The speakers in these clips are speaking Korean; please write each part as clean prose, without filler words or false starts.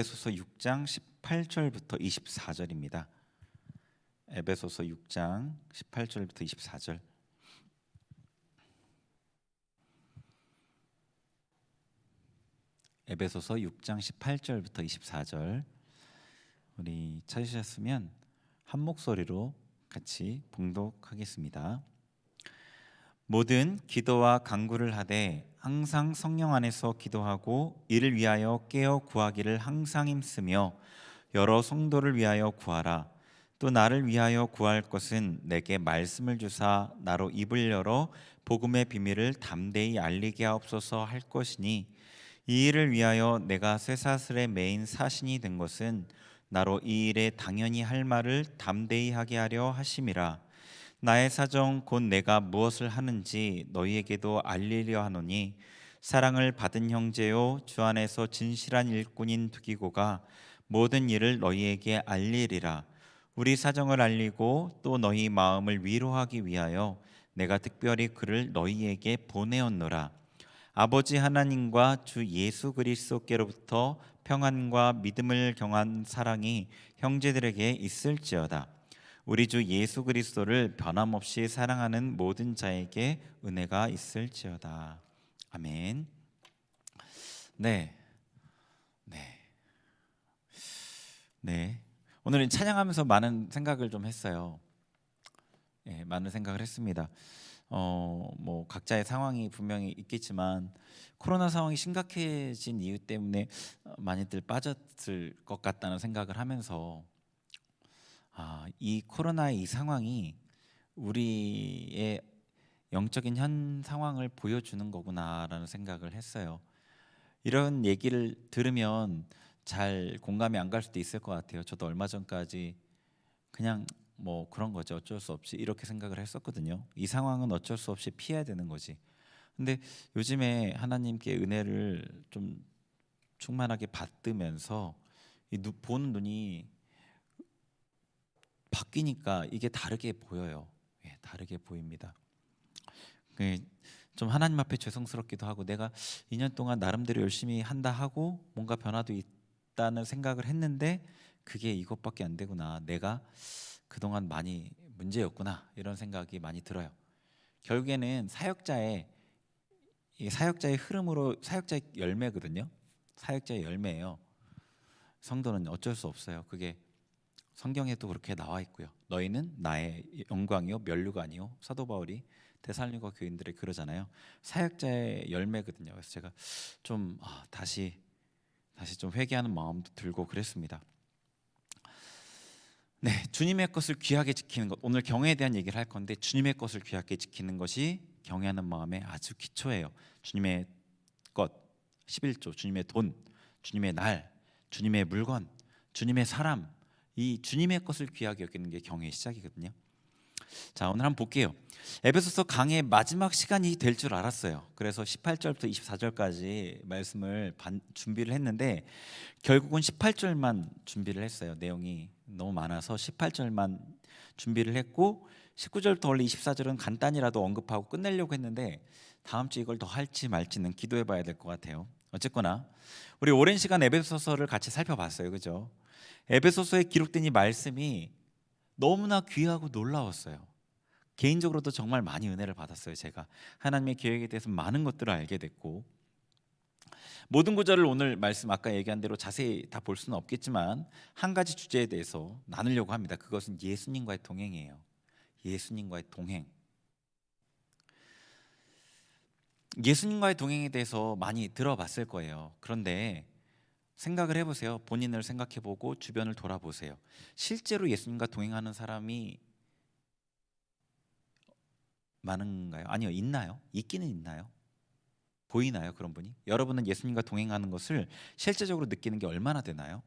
에베소서 6장 18절부터 24절입니다. 에베소서 6장 18절부터 24절. 에베소서 6장 18절부터 24절. 우리 찾으셨으면 한 목소리로 같이 봉독하겠습니다. 모든 기도와 간구를 하되 항상 성령 안에서 기도하고 이를 위하여 깨어 구하기를 항상 힘쓰며 여러 성도를 위하여 구하라. 또 나를 위하여 구할 것은 내게 말씀을 주사 나로 입을 열어 복음의 비밀을 담대히 알리게 하옵소서 할 것이니, 이 일을 위하여 내가 쇠사슬에 매인 사신이 된 것은 나로 이 일에 당연히 할 말을 담대히 하게 하려 하심이라. 나의 사정 곧 내가 무엇을 하는지 너희에게도 알리려 하노니, 사랑을 받은 형제요 주 안에서 진실한 일꾼인 두기고가 모든 일을 너희에게 알리리라. 우리 사정을 알리고 또 너희 마음을 위로하기 위하여 내가 특별히 그를 너희에게 보내었노라. 아버지 하나님과 주 예수 그리스도께로부터 평안과 믿음을 경한 사랑이 형제들에게 있을지어다. 우리 주 예수 그리스도를 변함없이 사랑하는 모든 자에게 은혜가 있을지어다. 아멘. 네, 네, 네. 오늘은 찬양하면서 많은 생각을 좀 했어요. 네, 많은 생각을 했습니다. 뭐 각자의 상황이 분명히 있겠지만 코로나 상황이 심각해진 이유 때문에 많이들 빠졌을 것 같다는 생각을 하면서, 이 코로나의 이 상황이 우리의 영적인 현 상황을 보여주는 거구나라는 생각을 했어요. 이런 얘기를 들으면 잘 공감이 안 갈 수도 있을 것 같아요. 저도 얼마 전까지 그냥 뭐 그런 거죠. 어쩔 수 없이 이렇게 생각을 했었거든요. 이 상황은 어쩔 수 없이 피해야 되는 거지. 근데 요즘에 하나님께 은혜를 좀 충만하게 받으면서 보는 눈이 바뀌니까 이게 다르게 보여요. 예, 다르게 보입니다. 좀 하나님 앞에 죄송스럽기도 하고, 내가 2년 동안 나름대로 열심히 한다 하고 뭔가 변화도 있다는 생각을 했는데 그게 이것밖에 안 되구나, 내가 그동안 많이 문제였구나, 이런 생각이 많이 들어요. 결국에는 사역자의 흐름으로, 사역자의 열매거든요. 사역자의 열매예요. 성도는 어쩔 수 없어요. 그게 성경에도 그렇게 나와 있고요. 너희는 나의 영광이요 면류가 아니요, 사도 바울이 데살로니가 교인들에 그러잖아요. 사역자의 열매거든요. 그래서 제가 좀 다시 좀 회개하는 마음도 들고 그랬습니다. 네, 주님의 것을 귀하게 지키는 것, 오늘 경외에 대한 얘기를 할 건데, 주님의 것을 귀하게 지키는 것이 경외하는 마음의 아주 기초예요. 주님의 것 11조, 주님의 돈, 주님의 날, 주님의 물건, 주님의 사람, 이 주님의 것을 귀하게 여기는 게 경외의 시작이거든요. 자, 오늘 한번 볼게요. 에베소서 강의 마지막 시간이 될 줄 알았어요. 그래서 18절부터 24절까지 말씀을 준비를 했는데 결국은 18절만 준비를 했어요. 내용이 너무 많아서 18절만 준비를 했고, 19절부터 원래 24절은 간단히라도 언급하고 끝내려고 했는데 다음 주 이걸 더 할지 말지는 기도해 봐야 될 것 같아요. 어쨌거나 우리 오랜 시간 에베소서를 같이 살펴봤어요. 그죠? 에베소서에 기록된 이 말씀이 너무나 귀하고 놀라웠어요. 개인적으로도 정말 많이 은혜를 받았어요. 제가 하나님의 계획에 대해서 많은 것들을 알게 됐고, 모든 구절을 오늘 말씀 아까 얘기한 대로 자세히 다 볼 수는 없겠지만 한 가지 주제에 대해서 나누려고 합니다. 그것은 예수님과의 동행이에요. 예수님과의 동행. 예수님과의 동행에 대해서 많이 들어봤을 거예요. 그런데 생각을 해보세요. 본인을 생각해보고 주변을 돌아보세요. 실제로 예수님과 동행하는 사람이 많은가요? 아니요, 있나요? 있기는 있나요? 보이나요? 그런 분이? 여러분은 예수님과 동행하는 것을 실제적으로 느끼는 게 얼마나 되나요?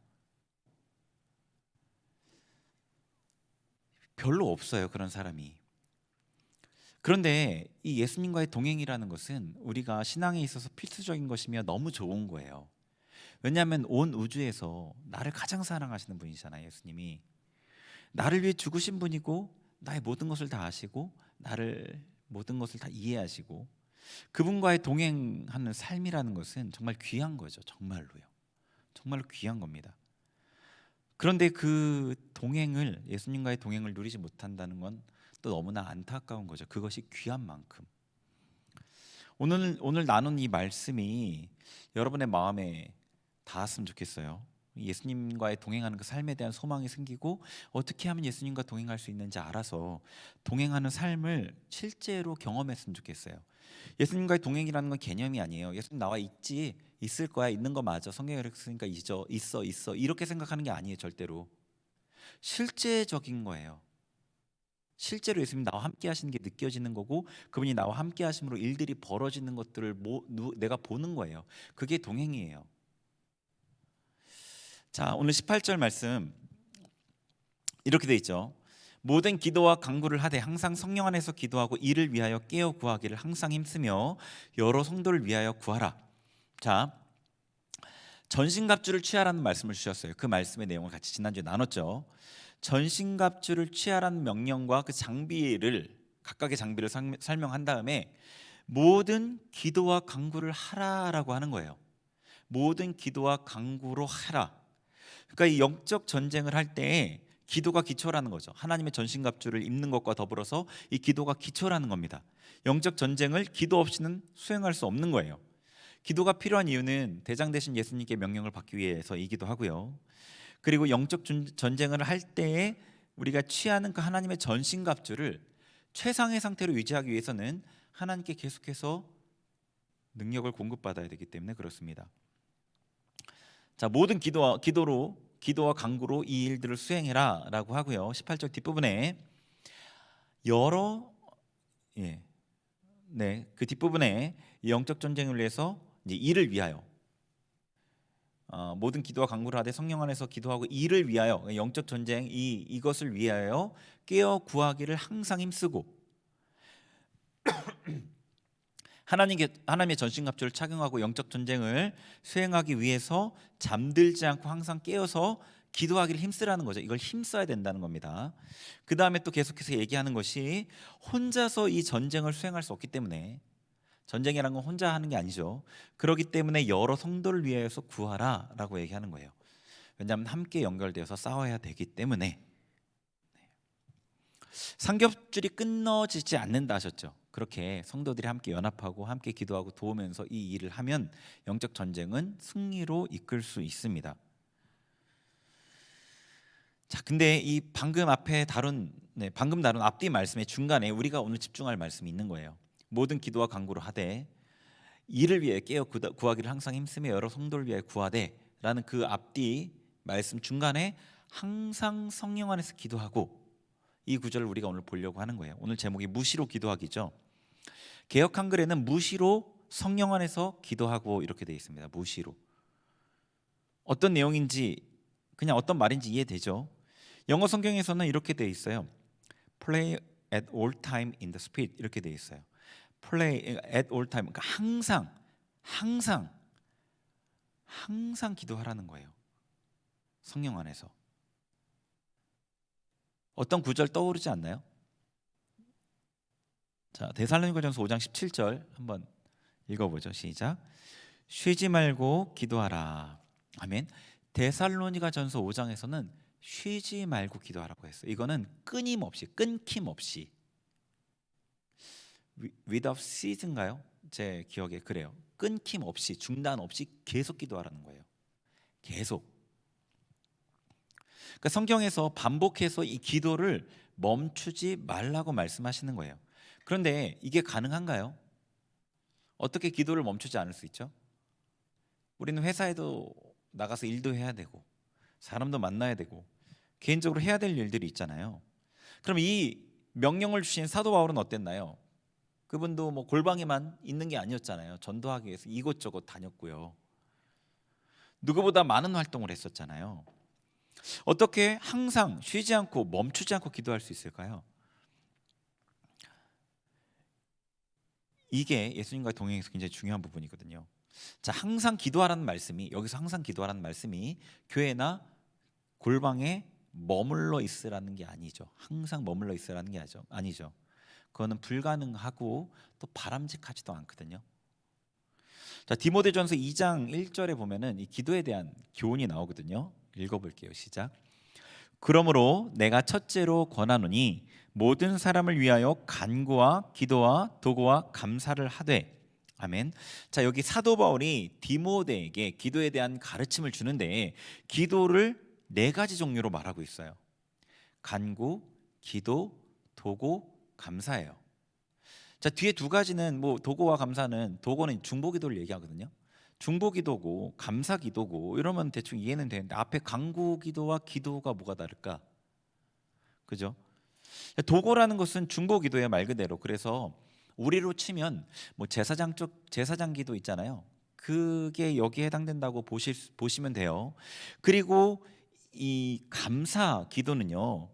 별로 없어요, 그런 사람이. 그런데 이 예수님과의 동행이라는 것은 우리가 신앙에 있어서 필수적인 것이며 너무 좋은 거예요. 왜냐하면 온 우주에서 나를 가장 사랑하시는 분이잖아요. 예수님이 나를 위해 죽으신 분이고, 나의 모든 것을 다 아시고, 나를 모든 것을 다 이해하시고, 그분과의 동행하는 삶이라는 것은 정말 귀한 거죠. 정말로요. 정말로 귀한 겁니다. 그런데 그 동행을 예수님과의 동행을 누리지 못한다는 건 또 너무나 안타까운 거죠. 그것이 귀한 만큼. 오늘 나눈 이 말씀이 여러분의 마음에 닿았으면 좋겠어요. 예수님과의 동행하는 그 삶에 대한 소망이 생기고 어떻게 하면 예수님과 동행할 수 있는지 알아서 동행하는 삶을 실제로 경험했으면 좋겠어요. 예수님과의 동행이라는 건 개념이 아니에요. 예수님 나와 있을 거야, 있는 거 맞아, 성경에 그랬으니까 있어 이렇게 생각하는 게 아니에요. 절대로 실제적인 거예요. 실제로 예수님 나와 함께 하시는 게 느껴지는 거고, 그분이 나와 함께 하심으로 일들이 벌어지는 것들을 내가 보는 거예요. 그게 동행이에요. 자, 오늘 18절 말씀 이렇게 돼 있죠. 모든 기도와 간구를 하되 항상 성령 안에서 기도하고 이를 위하여 깨어 구하기를 항상 힘쓰며 여러 성도를 위하여 구하라. 자, 전신갑주를 취하라는 말씀을 주셨어요. 그 말씀의 내용을 같이 지난주에 나눴죠. 전신갑주를 취하라는 명령과 그 각각의 장비를 설명한 다음에 모든 기도와 간구를 하라라고 하는 거예요. 모든 기도와 간구로 하라. 그러니까 이 영적 전쟁을 할 때 기도가 기초라는 거죠. 하나님의 전신갑주를 입는 것과 더불어서 이 기도가 기초라는 겁니다. 영적 전쟁을 기도 없이는 수행할 수 없는 거예요. 기도가 필요한 이유는 대장 되신 예수님께 명령을 받기 위해서이기도 하고요. 그리고 영적 전쟁을 할 때에 우리가 취하는 그 하나님의 전신갑주를 최상의 상태로 유지하기 위해서는 하나님께 계속해서 능력을 공급받아야 되기 때문에 그렇습니다. 자, 모든 기도와 간구로 이 일들을 수행해라라고 하고요. 18절 뒷부분에 그 뒷부분에 영적 전쟁을 위해서 이제 이를 위하여 모든 기도와 간구를 하되 성령 안에서 기도하고 이를 위하여 영적 전쟁 이것을 위하여 깨어 구하기를 항상 힘쓰고 하나님의 전신갑주를 착용하고 영적 전쟁을 수행하기 위해서 잠들지 않고 항상 깨어서 기도하기를 힘쓰라는 거죠. 이걸 힘써야 된다는 겁니다. 그 다음에 또 계속해서 얘기하는 것이 혼자서 이 전쟁을 수행할 수 없기 때문에, 전쟁이라는 건 혼자 하는 게 아니죠. 그렇기 때문에 여러 성도를 위해서 구하라라고 얘기하는 거예요. 왜냐하면 함께 연결되어서 싸워야 되기 때문에. 삼겹줄이 끊어지지 않는다 하셨죠. 그렇게 성도들이 함께 연합하고 함께 기도하고 도우면서 이 일을 하면 영적 전쟁은 승리로 이끌 수 있습니다. 자, 근데 이 방금 다룬 앞뒤 말씀의 중간에 우리가 오늘 집중할 말씀이 있는 거예요. 모든 기도와 간구로 하되 이를 위해 깨어 구하기를 항상 힘쓰며 여러 성도를 위해 구하되라는 그 앞뒤 말씀 중간에 항상 성령 안에서 기도하고, 이 구절을 우리가 오늘 보려고 하는 거예요. 오늘 제목이 무시로 기도하기죠. 개역 한글에는 무시로 성령 안에서 기도하고 이렇게 되어 있습니다. 무시로. 어떤 내용인지, 그냥 어떤 말인지 이해되죠? 영어 성경에서는 이렇게 되어 있어요. Pray at all time in the Spirit 이렇게 되어 있어요. Pray at all time, 그러니까 항상 기도하라는 거예요. 성령 안에서. 어떤 구절 떠오르지 않나요? 자, 데살로니가전서 5장 17절 한번 읽어보죠. 시작. 쉬지 말고 기도하라. 아멘. 데살로니가전서 5장에서는 쉬지 말고 기도하라고 했어요. 이거는 끊김없이 without cease인가요? 제 기억에 그래요. 끊김없이, 중단 없이 계속 기도하라는 거예요. 계속. 그러니까 성경에서 반복해서 이 기도를 멈추지 말라고 말씀하시는 거예요. 그런데 이게 가능한가요? 어떻게 기도를 멈추지 않을 수 있죠? 우리는 회사에도 나가서 일도 해야 되고 사람도 만나야 되고 개인적으로 해야 될 일들이 있잖아요. 그럼 이 명령을 주신 사도 바울은 어땠나요? 그분도 뭐 골방에만 있는 게 아니었잖아요. 전도하기 위해서 이곳저곳 다녔고요. 누구보다 많은 활동을 했었잖아요. 어떻게 항상 쉬지 않고 멈추지 않고 기도할 수 있을까요? 이게 예수님과의 동행에서 굉장히 중요한 부분이거든요. 자, 여기서 항상 기도하라는 말씀이 교회나 골방에 머물러 있으라는 게 아니죠. 항상 머물러 있으라는 게 아니죠. 그거는 불가능하고 또 바람직하지도 않거든요. 자, 디모데전서 2장 1절에 보면은 이 기도에 대한 교훈이 나오거든요. 읽어볼게요. 시작. 그러므로 내가 첫째로 권하노니 모든 사람을 위하여 간구와 기도와 도구와 감사를 하되. 아멘. 자, 여기 사도 바울이 디모데에게 기도에 대한 가르침을 주는데 기도를 네 가지 종류로 말하고 있어요. 간구, 기도, 도구, 감사예요. 자, 뒤에 두 가지는 뭐 도구와 감사는, 도구는 중보기도를 얘기하거든요. 중보기도고 감사기도고 이러면 대충 이해는 되는데 앞에 간구기도와 기도가 뭐가 다를까? 그죠? 도구라는 것은 중보기도의 말 그대로, 그래서 우리로 치면 뭐 제사장 쪽 제사장기도 있잖아요. 그게 여기에 해당된다고 보시면 돼요. 그리고 이 감사 기도는요,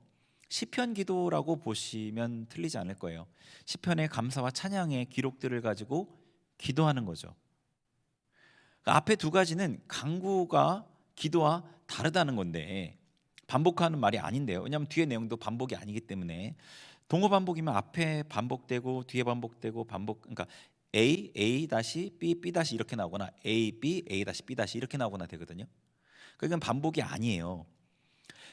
시편 기도라고 보시면 틀리지 않을 거예요. 시편의 감사와 찬양의 기록들을 가지고 기도하는 거죠. 그러니까 앞에 두 가지는 간구가 기도와 다르다는 건데 반복하는 말이 아닌데요. 왜냐하면 뒤에 내용도 반복이 아니기 때문에. 동어 반복이면 앞에 반복되고 뒤에 반복되고 반복, 그러니까 A 다시 B B 다시 이렇게 나오거나 A B A 다시 B 다시 이렇게 나오거나 되거든요. 그러니까 반복이 아니에요.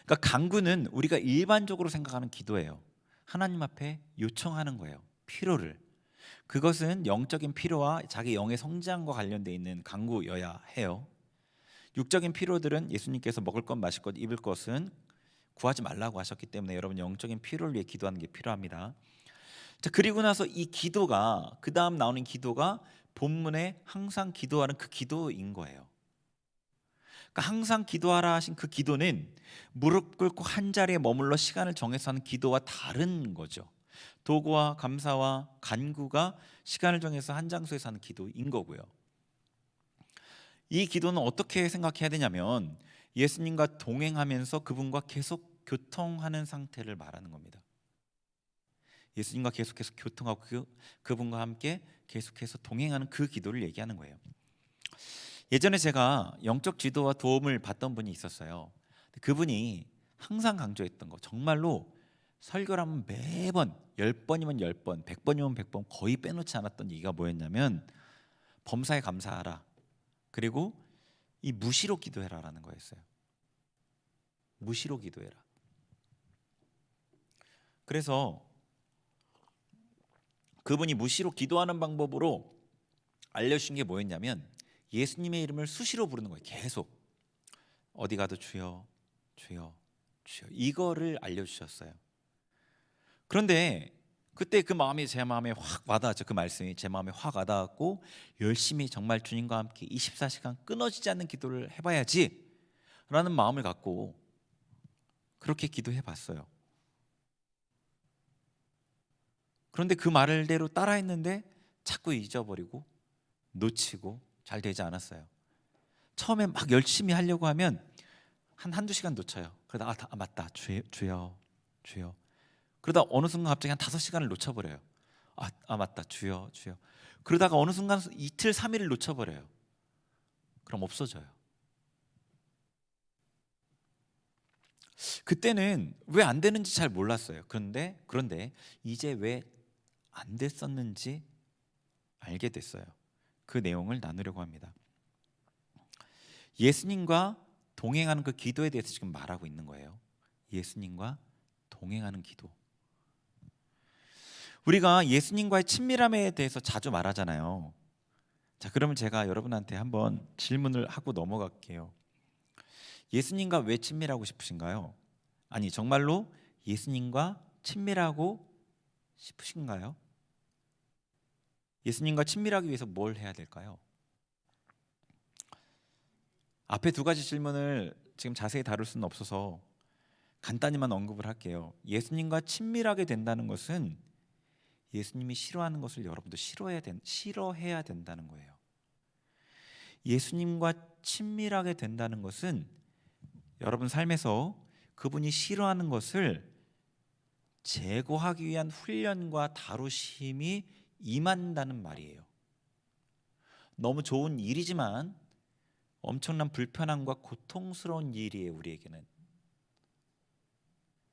그러니까 간구는 우리가 일반적으로 생각하는 기도예요. 하나님 앞에 요청하는 거예요. 필요를. 그것은 영적인 필요와 자기 영의 성장과 관련돼 있는 간구여야 해요. 육적인 필요들은 예수님께서 먹을 것, 마실 것, 입을 것은 구하지 말라고 하셨기 때문에 여러분 영적인 필요를 위해 기도하는 게 필요합니다. 자, 그리고 나서 이 기도가, 그 다음 나오는 기도가 본문에 항상 기도하는 그 기도인 거예요. 그러니까 항상 기도하라 하신 그 기도는 무릎 꿇고 한 자리에 머물러 시간을 정해서 하는 기도와 다른 거죠. 도구와 감사와 간구가 시간을 정해서 한 장소에서 하는 기도인 거고요. 이 기도는 어떻게 생각해야 되냐면 예수님과 동행하면서 그분과 계속 교통하는 상태를 말하는 겁니다. 예수님과 계속해서 교통하고 그분과 함께 계속해서 동행하는 그 기도를 얘기하는 거예요. 예전에 제가 영적 지도와 도움을 받던 분이 있었어요. 그분이 항상 강조했던 거, 정말로 설교를 하면 매번 10번이면 10번, 100번이면 100번 거의 빼놓지 않았던 얘기가 뭐였냐면 범사에 감사하라, 그리고 이 무시로 기도해라라는 거였어요. 무시로 기도해라. 그래서 그분이 무시로 기도하는 방법으로 알려주신 게 뭐였냐면 예수님의 이름을 수시로 부르는 거예요. 계속 어디 가도 주여 주여 주여, 이거를 알려주셨어요. 그런데 그때 그 마음이 제 마음에 확 와닿았죠. 그 말씀이 제 마음에 확 와닿았고 열심히 정말 주님과 함께 24시간 끊어지지 않는 기도를 해봐야지 라는 마음을 갖고 그렇게 기도해 봤어요. 그런데 그 말대로 따라했는데 자꾸 잊어버리고 놓치고 잘 되지 않았어요. 처음에 막 열심히 하려고 하면 한두 시간 놓쳐요. 그러다 맞다, 주여 주여. 그러다 어느 순간 갑자기 한 5시간을 놓쳐버려요. 맞다, 주여 주여. 그러다가 어느 순간 이틀 3일을 놓쳐버려요. 그럼 없어져요. 그때는 왜 안 되는지 잘 몰랐어요. 그런데 이제 왜 안 됐었는지 알게 됐어요. 그 내용을 나누려고 합니다. 예수님과 동행하는 그 기도에 대해서 지금 말하고 있는 거예요. 예수님과 동행하는 기도. 우리가 예수님과의 친밀함에 대해서 자주 말하잖아요. 자, 그러면 제가 여러분한테 한번 질문을 하고 넘어갈게요. 예수님과 왜 친밀하고 싶으신가요? 아니, 정말로 예수님과 친밀하고 싶으신가요? 예수님과 친밀하기 위해서 뭘 해야 될까요? 앞에 두 가지 질문을 지금 자세히 다룰 수는 없어서 간단히만 언급을 할게요. 예수님과 친밀하게 된다는 것은 예수님이 싫어하는 것을 여러분도 싫어해야 된다는 거예요. 예수님과 친밀하게 된다는 것은 여러분 삶에서 그분이 싫어하는 것을 제거하기 위한 훈련과 다루심이 임한다는 말이에요. 너무 좋은 일이지만 엄청난 불편함과 고통스러운 일이에요. 우리에게는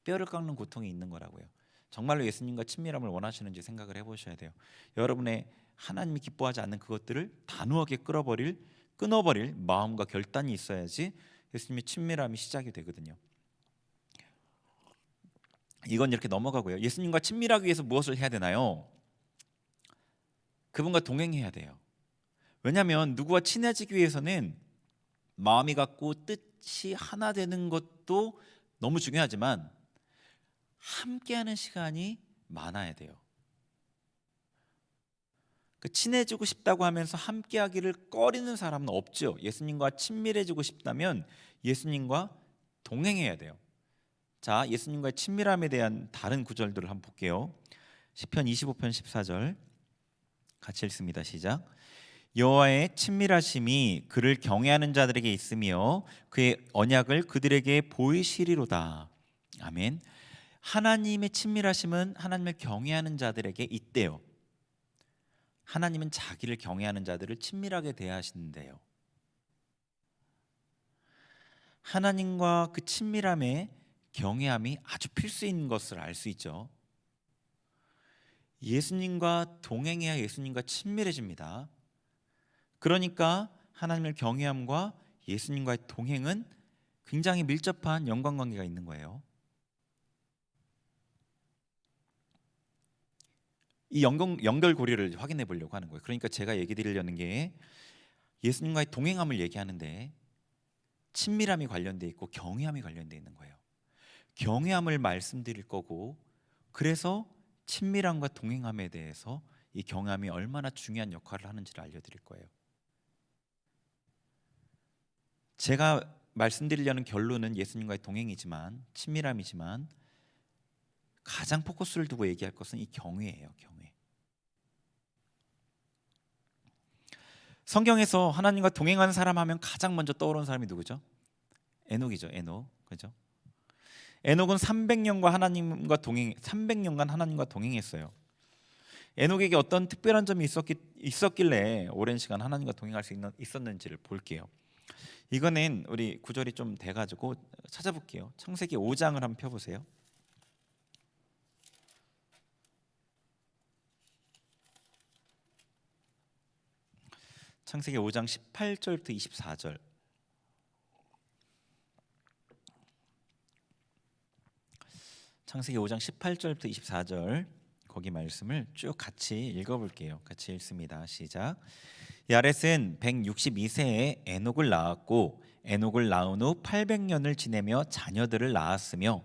뼈를 깎는 고통이 있는 거라고요. 정말로 예수님과 친밀함을 원하시는지 생각을 해보셔야 돼요. 여러분의 하나님이 기뻐하지 않는 그것들을 단호하게 끊어버릴 마음과 결단이 있어야지 예수님의 친밀함이 시작이 되거든요. 이건 이렇게 넘어가고요. 예수님과 친밀하기 위해서 무엇을 해야 되나요? 그분과 동행해야 돼요. 왜냐하면 누구와 친해지기 위해서는 마음이 같고 뜻이 하나 되는 것도 너무 중요하지만 함께하는 시간이 많아야 돼요. 친해지고 싶다고 하면서 함께하기를 꺼리는 사람은 없죠. 예수님과 친밀해지고 싶다면 예수님과 동행해야 돼요. 자, 예수님과의 친밀함에 대한 다른 구절들을 한번 볼게요. 시편 25편 14절 같이 읽습니다. 시작. 여호와의 친밀하심이 그를 경외하는 자들에게 있으며 그의 언약을 그들에게 보이시리로다. 아멘. 하나님의 친밀하심은 하나님을 경외하는 자들에게 있대요. 하나님은 자기를 경외하는 자들을 친밀하게 대하시는데요. 하나님과 그 친밀함에 경외함이 아주 필수인 것을 알 수 있죠. 예수님과 동행해야 예수님과 친밀해집니다. 그러니까 하나님을 경외함과 예수님과의 동행은 굉장히 밀접한 연관관계가 있는 거예요. 이 연결고리를 확인해 보려고 하는 거예요. 그러니까 제가 얘기 드리려는 게 예수님과의 동행함을 얘기하는데 친밀함이 관련돼 있고 경외함이 관련돼 있는 거예요. 경외함을 말씀드릴 거고, 그래서 친밀함과 동행함에 대해서 이 경외함이 얼마나 중요한 역할을 하는지를 알려드릴 거예요. 제가 말씀드리려는 결론은 예수님과의 동행이지만, 친밀함이지만 가장 포커스를 두고 얘기할 것은 이 경외예요. 경외. 성경에서 하나님과 동행하는 사람 하면 가장 먼저 떠오르는 사람이 누구죠? 에녹이죠. 에녹. 그죠? 에녹은 300년간 하나님과 동행했어요. 에녹에게 어떤 특별한 점이 있었길래 오랜 시간 하나님과 동행할 수 있었는지를 볼게요. 이거는 우리 구절이 좀 돼가지고 찾아볼게요. 창세기 5장을 한번 펴보세요. 창세기 5장 18절부터 24절. 창세기 5장 18절부터 24절 거기 말씀을 쭉 같이 읽어볼게요. 같이 읽습니다. 시작. 야렛은 162세에 에녹을 낳았고 에녹을 낳은 후 800년을 지내며 자녀들을 낳았으며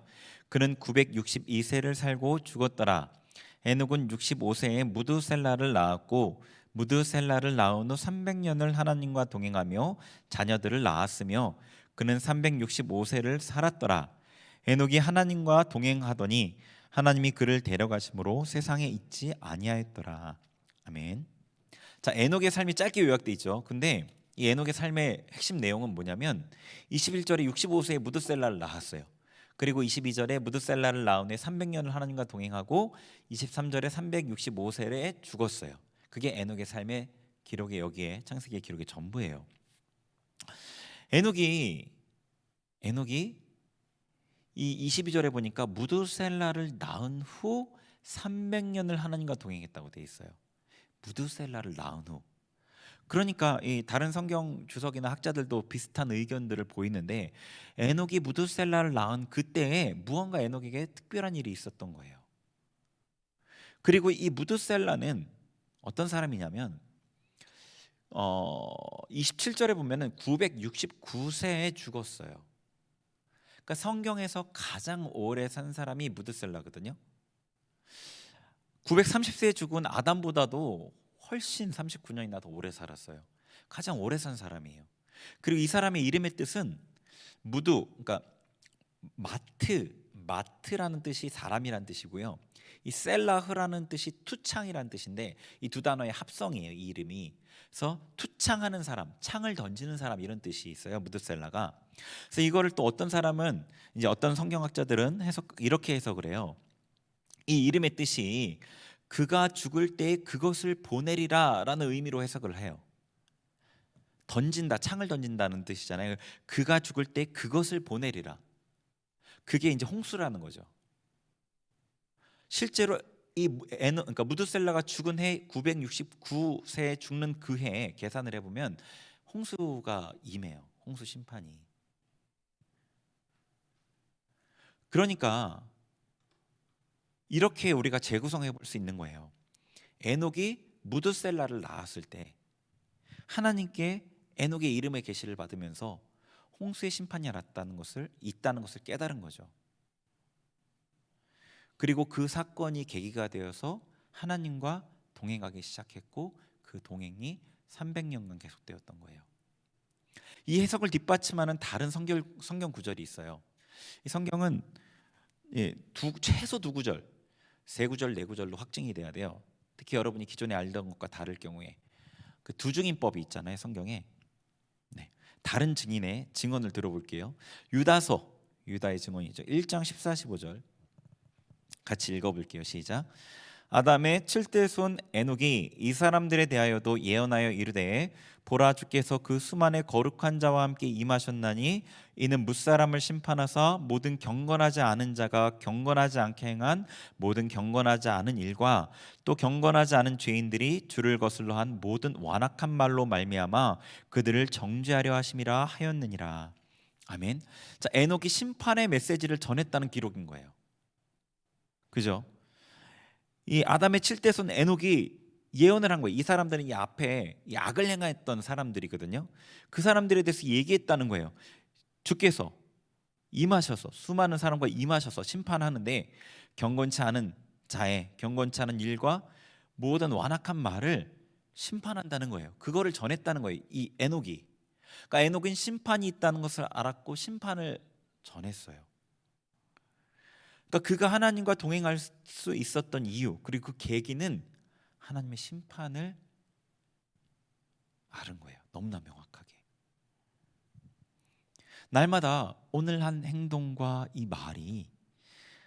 그는 962세를 살고 죽었더라. 에녹은 65세에 무드셀라를 낳았고 무드셀라를 낳은 후 300년을 하나님과 동행하며 자녀들을 낳았으며 그는 365세를 살았더라. 에녹이 하나님과 동행하더니 하나님이 그를 데려가심으로 세상에 있지 아니하였더라. 아멘. 자, 에녹의 삶이 짧게 요약돼 있죠. 근데 이 에녹의 삶의 핵심 내용은 뭐냐면 21절에 65세에 무드셀라를 낳았어요. 그리고 22절에 무드셀라를 낳은 후에 300년을 하나님과 동행하고 23절에 365세에 죽었어요. 그게 에녹의 삶의 기록이 여기에 창세기의 기록의 전부예요. 에녹이 이 22절에 보니까 무드셀라를 낳은 후 300년을 하나님과 동행했다고 돼 있어요. 무드셀라를 낳은 후. 그러니까 이 다른 성경 주석이나 학자들도 비슷한 의견들을 보이는데 에녹이 무드셀라를 낳은 그때에 무언가 에녹에게 특별한 일이 있었던 거예요. 그리고 이 무드셀라는 어떤 사람이냐면 27절에 보면은 969세에 죽었어요. 그러니까 성경에서 가장 오래 산 사람이 무드셀라거든요. 930세에 죽은 아담보다도 훨씬 39년이나 더 오래 살았어요. 가장 오래 산 사람이에요. 그리고 이 사람의 이름의 뜻은 그러니까 마트라는 뜻이 사람이란 뜻이고요. 이 셀라흐라는 뜻이 투창이란 뜻인데 이 두 단어의 합성이에요. 이 이름이. 그래서 투창하는 사람, 창을 던지는 사람 이런 뜻이 있어요. 무드셀라가. 그래서 이거를 또 어떤 사람은 이제 어떤 성경학자들은 이렇게 해석을 해요. 이 이름의 뜻이 그가 죽을 때 그것을 보내리라라는 의미로 해석을 해요. 던진다, 창을 던진다는 뜻이잖아요. 그가 죽을 때 그것을 보내리라. 그게 이제 홍수라는 거죠. 실제로 그러니까 무드셀라가 죽은 해 969세에 죽는 그 해에 계산을 해보면 홍수가 임해요. 홍수 심판이. 그러니까 이렇게 우리가 재구성해 볼 수 있는 거예요. 에녹이 무드셀라를 낳았을 때 하나님께 에녹의 이름의 계시를 받으면서 홍수의 심판이 있다는 것을 깨달은 거죠. 그리고 그 사건이 계기가 되어서 하나님과 동행하기 시작했고 그 동행이 300년간 계속되었던 거예요. 이 해석을 뒷받침하는 다른 성경 구절이 있어요. 이 성경은 최소 두 구절, 세 구절, 네 구절로 확증이 돼야 돼요. 특히 여러분이 기존에 알던 것과 다를 경우에 그 두증인법이 있잖아요, 성경에. 네, 다른 증인의 증언을 들어볼게요. 유다의 증언이죠. 1장 14, 15절 같이 읽어볼게요. 시작. 아담의 7대 손 에녹이 이 사람들에 대하여도 예언하여 이르되 보라 주께서 그 수만의 거룩한 자와 함께 임하셨나니 이는 뭇사람을 심판하사 모든 경건하지 않은 자가 경건하지 않게 행한 모든 경건하지 않은 일과 또 경건하지 않은 죄인들이 주를 거슬러 한 모든 완악한 말로 말미암아 그들을 정죄하려 하심이라 하였느니라. 아멘. 자, 에녹이 심판의 메시지를 전했다는 기록인 거예요. 그죠? 이 아담의 7대 손 에녹이 예언을 한 거예요. 이 사람들은 이 앞에 이 악을 행했던 사람들이거든요. 그 사람들에 대해서 얘기했다는 거예요. 주께서 임하셔서 수많은 사람과 임하셔서 심판하는데 경건치 않은 자의 경건치 않은 일과 모든 완악한 말을 심판한다는 거예요. 그거를 전했다는 거예요. 이 에녹이. 그러니까 에녹은 심판이 있다는 것을 알았고 심판을 전했어요. 그러니까 그가 하나님과 동행할 수 있었던 이유 그리고 그 계기는 하나님의 심판을 아는 거예요. 너무나 명확하게. 날마다 오늘 한 행동과 이 말이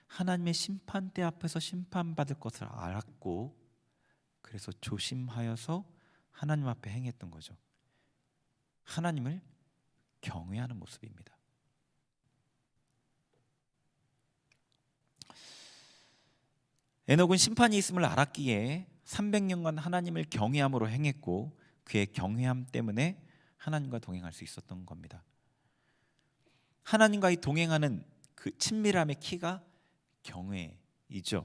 하나님의 심판대 앞에서 심판받을 것을 알았고 그래서 조심하여서 하나님 앞에 행했던 거죠. 하나님을 경외하는 모습입니다. 에녹은 심판이 있음을 알았기에 300년간 하나님을 경외함으로 행했고 그의 경외함 때문에 하나님과 동행할 수 있었던 겁니다. 하나님과 동행하는 그 친밀함의 키가 경외이죠.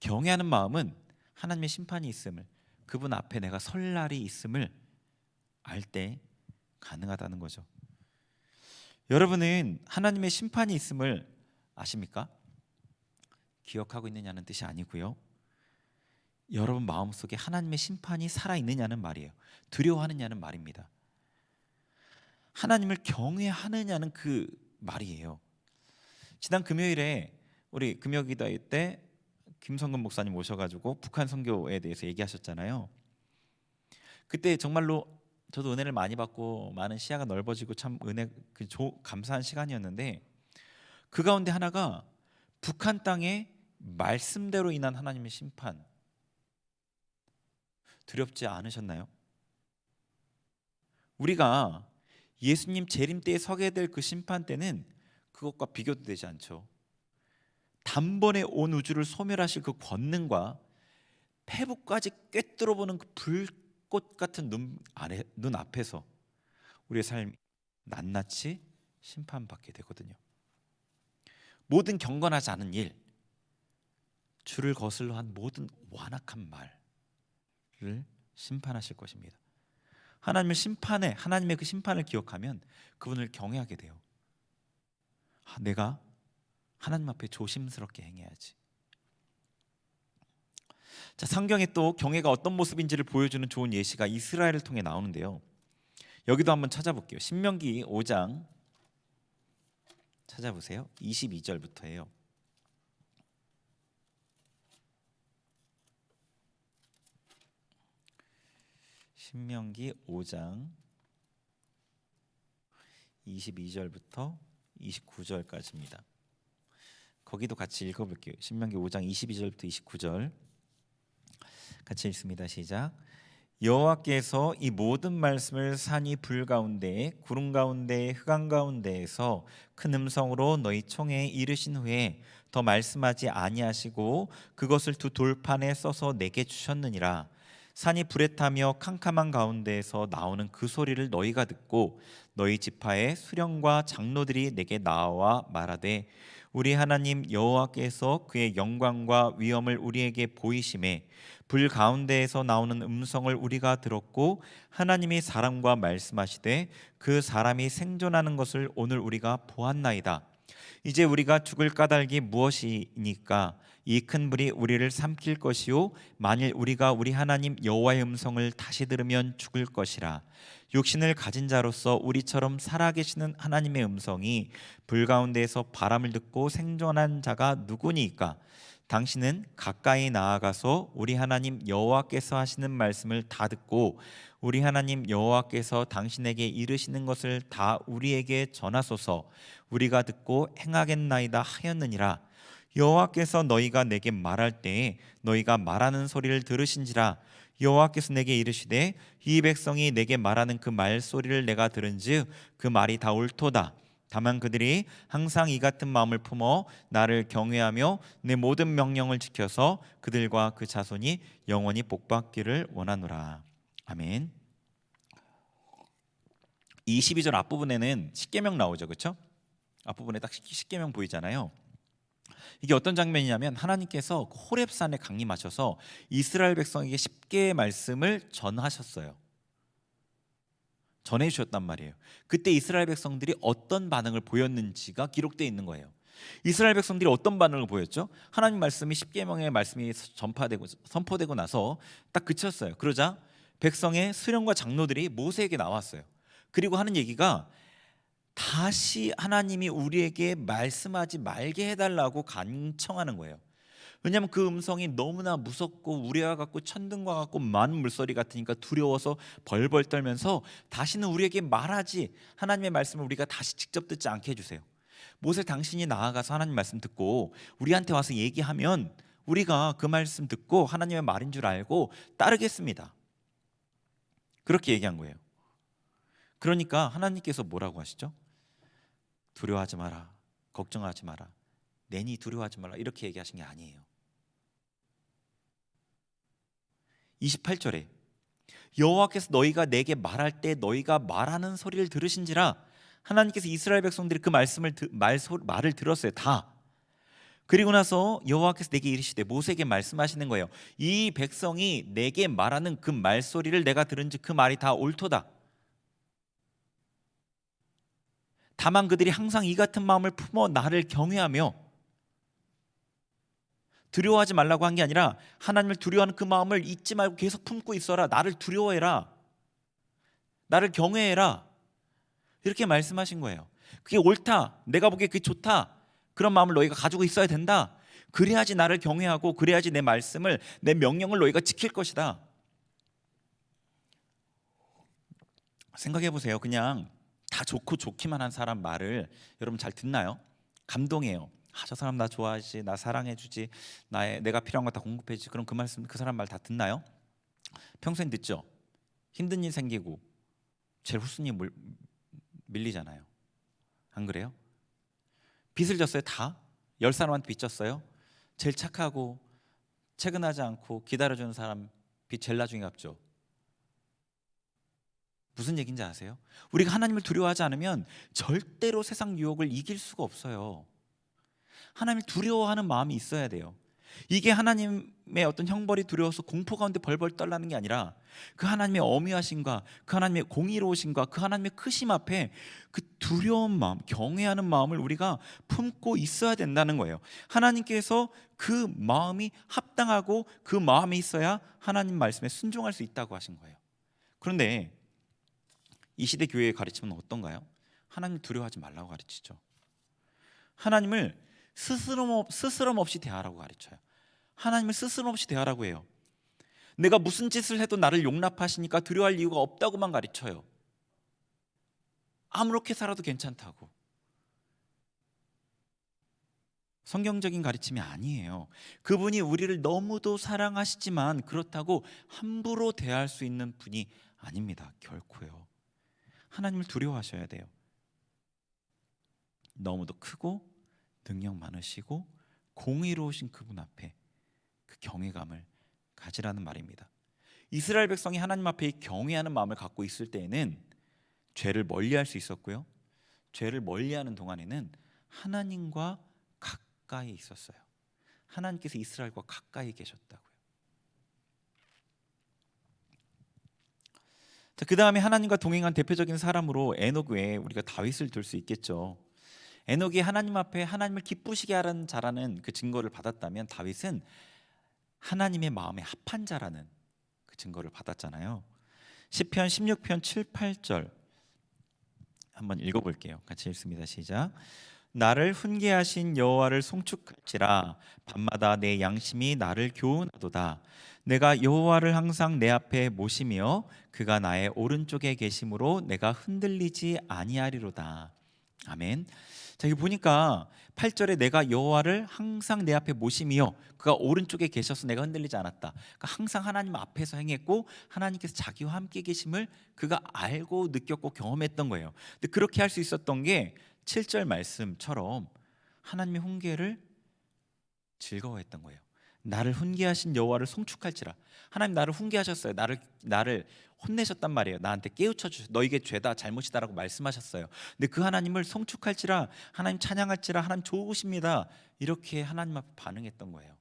경외하는 마음은 하나님의 심판이 있음을 그분 앞에 내가 설 날이 있음을 알 때 가능하다는 거죠. 여러분은 하나님의 심판이 있음을 아십니까? 기억하고 있느냐는 뜻이 아니고요. 여러분 마음속에 하나님의 심판이 살아있느냐는 말이에요. 두려워하느냐는 말입니다. 하나님을 경외하느냐는 그 말이에요. 지난 금요일에 우리 금요기도회 때 김성근 목사님 오셔가지고 북한 선교에 대해서 얘기하셨잖아요. 그때 정말로 저도 은혜를 많이 받고 많은 시야가 넓어지고 참 감사한 시간이었는데 그 가운데 하나가 북한 땅에 말씀대로 인한 하나님의 심판 두렵지 않으셨나요? 우리가 예수님 재림 때에 서게 될 그 심판 때는 그것과 비교도 되지 않죠. 단번에 온 우주를 소멸하실 그 권능과 폐부까지 꿰뚫어보는 그 불꽃 같은 눈 앞에서 우리의 삶이 낱낱이 심판받게 되거든요. 모든 경건하지 않은 일, 주를 거슬러 한 모든 완악한 말을 심판하실 것입니다. 하나님의 그 심판을 기억하면 그분을 경외하게 돼요. 내가 하나님 앞에 조심스럽게 행해야지. 자, 성경에 또 경외가 어떤 모습인지를 보여주는 좋은 예시가 이스라엘을 통해 나오는데요. 여기도 한번 찾아볼게요. 신명기 5장 찾아보세요. 22절부터예요. 신명기 5장 22절부터 29절까지입니다. 거기도 같이 읽어볼게요. 신명기 5장 22절부터 29절 같이 읽습니다. 시작. 여호와께서 이 모든 말씀을 산이 불 가운데 구름 가운데 흑암 가운데에서 큰 음성으로 너희 총회에 이르신 후에 더 말씀하지 아니하시고 그것을 두 돌판에 써서 내게 주셨느니라. 산이 불에 타며 캄캄한 가운데에서 나오는 그 소리를 너희가 듣고 너희 지파의 수령과 장로들이 내게 나와 말하되 우리 하나님 여호와께서 그의 영광과 위엄을 우리에게 보이심에 불 가운데에서 나오는 음성을 우리가 들었고 하나님이 사람과 말씀하시되 그 사람이 생존하는 것을 오늘 우리가 보았나이다. 이제 우리가 죽을 까닭이 무엇이니까 이 큰 불이 우리를 삼킬 것이요 만일 우리가 우리 하나님 여호와의 음성을 다시 들으면 죽을 것이라. 육신을 가진 자로서 우리처럼 살아계시는 하나님의 음성이 불 가운데에서 바람을 듣고 생존한 자가 누구니까? 당신은 가까이 나아가서 우리 하나님 여호와께서 하시는 말씀을 다 듣고 우리 하나님 여호와께서 당신에게 이르시는 것을 다 우리에게 전하소서. 우리가 듣고 행하겠나이다 하였느니라. 여호와께서 너희가 내게 말할 때에 너희가 말하는 소리를 들으신지라. 여호와께서 내게 이르시되 이 백성이 내게 말하는 그 말소리를 내가 들은즉 그 말이 다 옳도다. 다만 그들이 항상 이 같은 마음을 품어 나를 경외하며 내 모든 명령을 지켜서 그들과 그 자손이 영원히 복받기를 원하노라. 아멘. 이 22절 앞부분에는 십계명 나오죠, 그렇죠? 앞부분에 딱 십계명 보이잖아요. 이게 어떤 장면이냐면 하나님께서 호렙산에 강림하셔서 이스라엘 백성에게 10개의 말씀을 전하셨어요. 전해주셨단 말이에요. 그때 이스라엘 백성들이 어떤 반응을 보였는지가 기록되어 있는 거예요. 이스라엘 백성들이 어떤 반응을 보였죠? 하나님 말씀이 십계명의 말씀이 선포되고 나서 딱 그쳤어요. 그러자 백성의 수령과 장로들이 모세에게 나왔어요. 그리고 하는 얘기가 다시 하나님이 우리에게 말씀하지 말게 해달라고 간청하는 거예요. 왜냐하면 그 음성이 너무나 무섭고 우레와 같고 천둥과 같고 많은 물소리 같으니까 두려워서 벌벌 떨면서 다시는 우리에게 말하지, 하나님의 말씀을 우리가 다시 직접 듣지 않게 해주세요. 모세, 당신이 나아가서 하나님 말씀 듣고 우리한테 와서 얘기하면 우리가 그 말씀 듣고 하나님의 말인 줄 알고 따르겠습니다. 그렇게 얘기한 거예요. 그러니까 하나님께서 뭐라고 하시죠? 두려워하지 마라, 걱정하지 마라, 내니 두려워하지 마라, 이렇게 얘기하신 게 아니에요. 28절에 여호와께서 너희가 내게 말할 때 너희가 말하는 소리를 들으신지라. 하나님께서 이스라엘 백성들이 그 말을 들었어요. 다. 그리고 나서 여호와께서 내게 이르시되, 모세에게 말씀하시는 거예요. 이 백성이 내게 말하는 그 말소리를 내가 들은즉 그 말이 다 옳도다. 다만 그들이 항상 이 같은 마음을 품어 나를 경외하며, 두려워하지 말라고 한 게 아니라 하나님을 두려워하는 그 마음을 잊지 말고 계속 품고 있어라. 나를 두려워해라, 나를 경외해라, 이렇게 말씀하신 거예요. 그게 옳다, 내가 보기에 그게 좋다, 그런 마음을 너희가 가지고 있어야 된다. 그래야지 나를 경외하고, 그래야지 내 말씀을, 내 명령을 너희가 지킬 것이다. 생각해 보세요. 그냥 다 좋고 좋기만 한 사람 말을 여러분 잘 듣나요? 감동해요. 저 사람 나 좋아하지, 나 사랑해주지, 내가 필요한 거 다 공급해주지. 그럼 그 말씀, 그 사람 말 다 듣나요? 평소엔 듣죠. 힘든 일 생기고 제일 후순위에 밀리잖아요. 안 그래요? 빚을 졌어요. 다 10사람한테 빚 졌어요. 제일 착하고 채근하지 않고 기다려주는 사람 빚 제일 나중에 갚죠. 무슨 얘기인지 아세요? 우리가 하나님을 두려워하지 않으면 절대로 세상 유혹을 이길 수가 없어요. 하나님을 두려워하는 마음이 있어야 돼요. 이게 하나님의 어떤 형벌이 두려워서 공포 가운데 벌벌 떨라는 게 아니라 그 하나님의 어미하심과 그 하나님의 공의로우심과 그 하나님의 크심 앞에 그 두려운 마음, 경외하는 마음을 우리가 품고 있어야 된다는 거예요. 하나님께서 그 마음이 합당하고 그 마음이 있어야 하나님 말씀에 순종할 수 있다고 하신 거예요. 그런데 이 시대 교회의 가르침은 어떤가요? 하나님을 두려워하지 말라고 가르치죠. 하나님을 스스럼 없이 대하라고 가르쳐요. 하나님을 스스럼 없이 대하라고 해요. 내가 무슨 짓을 해도 나를 용납하시니까 두려워할 이유가 없다고만 가르쳐요. 아무렇게 살아도 괜찮다고. 성경적인 가르침이 아니에요. 그분이 우리를 너무도 사랑하시지만 그렇다고 함부로 대할 수 있는 분이 아닙니다. 결코요. 하나님을 두려워하셔야 돼요. 너무도 크고 능력 많으시고 공의로우신 그분 앞에 그 경외감을 가지라는 말입니다. 이스라엘 백성이 하나님 앞에 경외하는 마음을 갖고 있을 때에는 죄를 멀리할 수 있었고요. 죄를 멀리하는 동안에는 하나님과 가까이 있었어요. 하나님께서 이스라엘과 가까이 계셨다고요. 자, 그 다음에 하나님과 동행한 대표적인 사람으로 에녹 외에 우리가 다윗을 들 수 있겠죠. 에녹이 하나님 앞에 하나님을 기쁘시게 하는 자라는 그 증거를 받았다면 다윗은 하나님의 마음에 합한 자라는 그 증거를 받았잖아요. 시편 16편 7, 8절 한번 읽어볼게요. 같이 읽습니다. 시작. 나를 훈계하신 여호와를 송축할지라 밤마다 내 양심이 나를 교훈하도다. 내가 여호와를 항상 내 앞에 모시며 그가 나의 오른쪽에 계심으로 내가 흔들리지 아니하리로다. 아멘. 자, 여기 보니까 8절에 내가 여호와를 항상 내 앞에 모시며 그가 오른쪽에 계셔서 내가 흔들리지 않았다. 그러니까 항상 하나님 앞에서 행했고 하나님께서 자기와 함께 계심을 그가 알고 느꼈고 경험했던 거예요. 근데 그렇게 할 수 있었던 게 7절 말씀처럼 하나님의 훈계를 즐거워했던 거예요. 나를 훈계하신 여호와를 송축할지라. 하나님 나를 훈계하셨어요. 나를 혼내셨단 말이에요. 나한테 깨우쳐 주셔. 너에게 죄다 잘못이다라고 말씀하셨어요. 근데 그 하나님을 송축할지라, 하나님 찬양할지라, 하나님 좋으십니다. 이렇게 하나님 앞에 반응했던 거예요.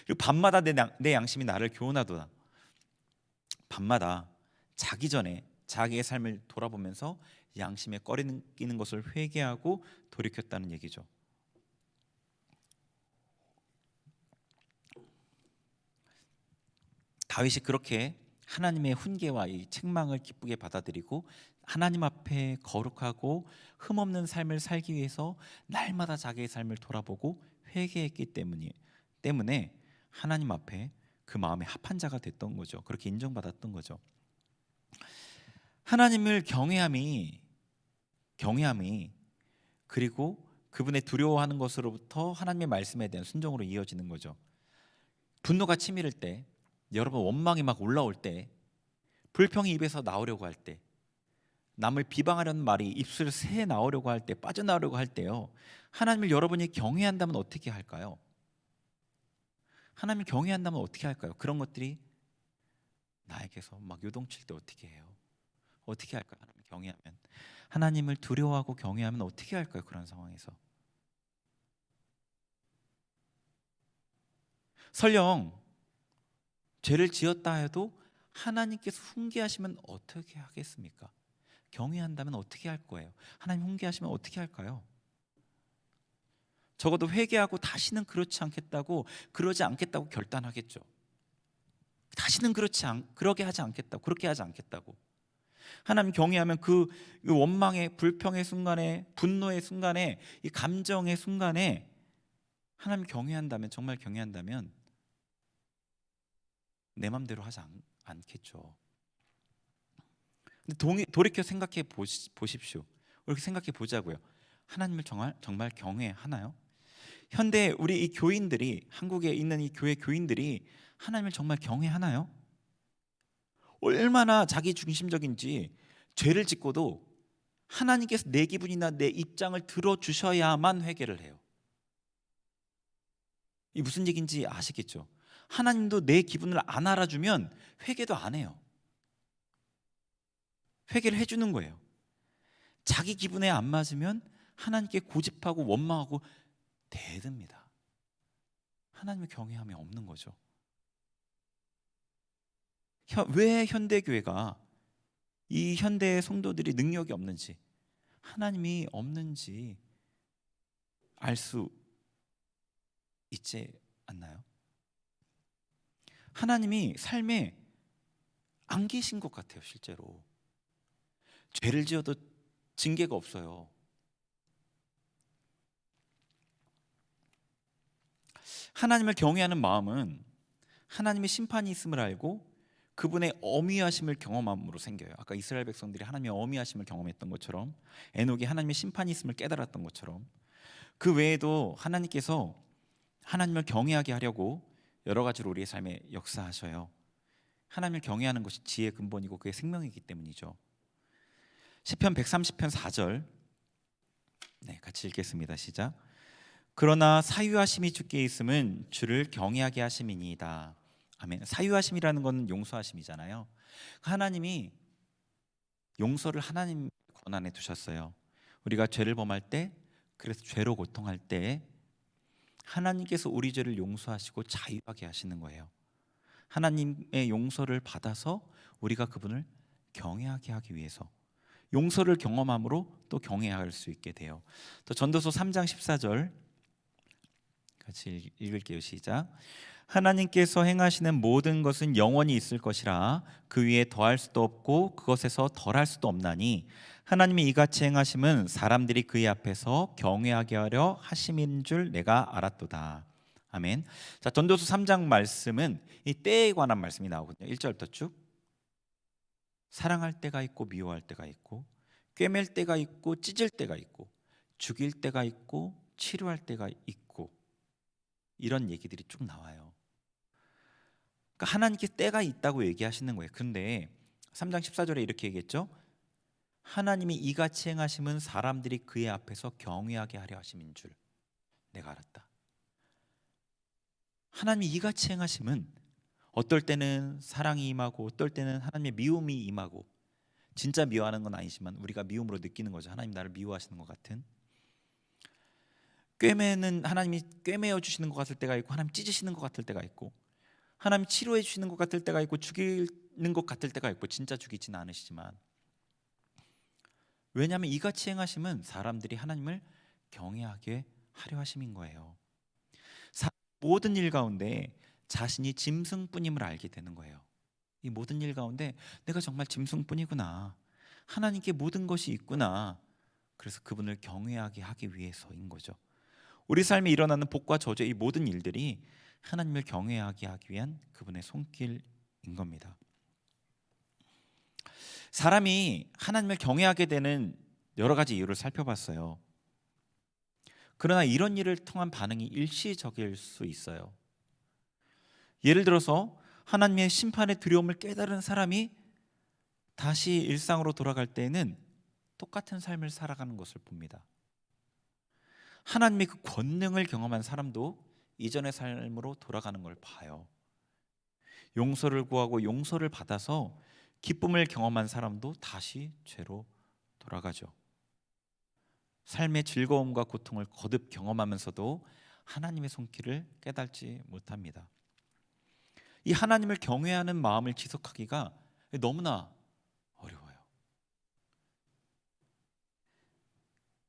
그리고 밤마다 내 양심이 나를 교훈하도다. 밤마다 자기 전에 자기의 삶을 돌아보면서 양심에 꺼리는 것을 회개하고 돌이켰다는 얘기죠. 다윗이 그렇게 하나님의 훈계와 이 책망을 기쁘게 받아들이고 하나님 앞에 거룩하고 흠없는 삶을 살기 위해서 날마다 자기의 삶을 돌아보고 회개했기 때문에 하나님 앞에 그 마음에 합한 자가 됐던 거죠. 그렇게 인정받았던 거죠. 하나님을 경외함이 그리고 그분의 두려워하는 것으로부터 하나님의 말씀에 대한 순종으로 이어지는 거죠. 분노가 치밀을 때, 여러분 원망이 막 올라올 때, 불평이 입에서 나오려고 할 때, 남을 비방하려는 말이 입술을 새 나오려고 할 때, 빠져나오려고 할 때요, 하나님을 여러분이 경외한다면 어떻게 할까요? 하나님을 경외한다면 어떻게 할까요? 그런 것들이 나에게서 막 요동칠 때 어떻게 해요? 어떻게 할까요? 하나님을 경외하면, 하나님을 두려워하고 경외하면 어떻게 할까요? 그런 상황에서 설령 죄를 지었다 해도 하나님께서 훈계하시면 어떻게 하겠습니까? 경외한다면 어떻게 할 거예요? 하나님 훈계하시면 어떻게 할까요? 적어도 회개하고 다시는 그러지 않겠다고 결단하겠죠. 다시는 그렇게 하지 않겠다고. 하나님 경외하면 그 원망의 불평의 순간에, 분노의 순간에, 이 감정의 순간에 하나님 경외한다면, 정말 경외한다면 내 맘대로 하지 않겠죠. 근데 돌이켜 생각해 보십시오. 이렇게 생각해 보자고요. 하나님을 정말 경외하나요? 현대 우리 이 교인들이, 한국에 있는 이 교회 교인들이 하나님을 정말 경외하나요? 얼마나 자기 중심적인지, 죄를 짓고도 하나님께서 내 기분이나 내 입장을 들어주셔야만 회개를 해요. 이 무슨 얘기인지 아시겠죠? 하나님도 내 기분을 안 알아주면 회개도 안 해요. 회개를 해주는 거예요. 자기 기분에 안 맞으면 하나님께 고집하고 원망하고 대듭니다. 하나님의 경외함이 없는 거죠. 왜 현대교회가, 이 현대 성도들이 능력이 없는지, 하나님이 없는지 알 수 있지 않나요? 하나님이 삶에 안 계신 것 같아요. 실제로 죄를 지어도 징계가 없어요. 하나님을 경외하는 마음은 하나님의 심판이 있음을 알고 그분의 어미하심을 경험함으로 생겨요. 아까 이스라엘 백성들이 하나님의 어미하심을 경험했던 것처럼, 에녹이 하나님의 심판이 있음을 깨달았던 것처럼, 그 외에도 하나님께서 하나님을 경외하게 하려고 여러 가지로 우리의 삶에 역사하셔요. 하나님을 경외하는 것이 지혜의 근본이고 그의 생명이기 때문이죠. 시편 130편 4절 같이 읽겠습니다. 시작. 그러나 사유하심이 주께 있음은 주를 경외하게 하심이니이다. 아멘. 사유하심이라는 건 용서하심이잖아요. 하나님이 용서를 하나님 권한에 두셨어요. 우리가 죄를 범할 때, 그래서 죄로 고통할 때 하나님께서 우리 죄를 용서하시고 자유하게 하시는 거예요. 하나님의 용서를 받아서 우리가 그분을 경외하게 하기 위해서, 용서를 경험함으로 또 경외할 수 있게 돼요. 또 전도서 3장 14절 같이 읽을게요. 시작. 하나님께서 행하시는 모든 것은 영원히 있을 것이라 그 위에 더할 수도 없고 그것에서 덜할 수도 없나니 하나님이 이같이 행하심은 사람들이 그의 앞에서 경외하게 하려 하심인 줄 내가 알았도다. 아멘. 자, 전도서 3장 말씀은 이 때에 관한 말씀이 나오거든요. 1절부터 쭉. 사랑할 때가 있고 미워할 때가 있고, 꿰맬 때가 있고 찢을 때가 있고, 죽일 때가 있고 치료할 때가 있고, 이런 얘기들이 쭉 나와요. 그러니까 하나님께 때가 있다고 얘기하시는 거예요. 근데 3장 14절에 이렇게 얘기했죠. 하나님이 이같이 행하심은 사람들이 그의 앞에서 경외하게 하려 하심인 줄 내가 알았다. 하나님이 이같이 행하심은 어떨 때는 사랑이 임하고 어떨 때는 하나님의 미움이 임하고, 진짜 미워하는 건 아니지만 우리가 미움으로 느끼는 거죠. 하나님 나를 미워하시는 것 같은. 꿰매는 하나님이 꿰매어 주시는 것 같을 때가 있고, 하나님 찢으시는 것 같을 때가 있고, 하나님 치료해 주시는 것 같을 때가 있고, 죽이는 것 같을 때가 있고, 진짜 죽이지는 않으시지만, 왜냐하면 이같이 행하심은 사람들이 하나님을 경외하게 하려 하심인 거예요. 모든 일 가운데 자신이 짐승뿐임을 알게 되는 거예요. 이 모든 일 가운데 내가 정말 짐승뿐이구나, 하나님께 모든 것이 있구나. 그래서 그분을 경외하게 하기 위해서인 거죠. 우리 삶에 일어나는 복과 저주의 이 모든 일들이 하나님을 경외하게 하기 위한 그분의 손길인 겁니다. 사람이 하나님을 경외하게 되는 여러 가지 이유를 살펴봤어요. 그러나 이런 일을 통한 반응이 일시적일 수 있어요. 예를 들어서 하나님의 심판의 두려움을 깨달은 사람이 다시 일상으로 돌아갈 때에는 똑같은 삶을 살아가는 것을 봅니다. 하나님의 그 권능을 경험한 사람도 이전의 삶으로 돌아가는 걸 봐요. 용서를 구하고 용서를 받아서 기쁨을 경험한 사람도 다시 죄로 돌아가죠. 삶의 즐거움과 고통을 거듭 경험하면서도 하나님의 손길을 깨닫지 못합니다. 이 하나님을 경외하는 마음을 지속하기가 너무나 어려워요.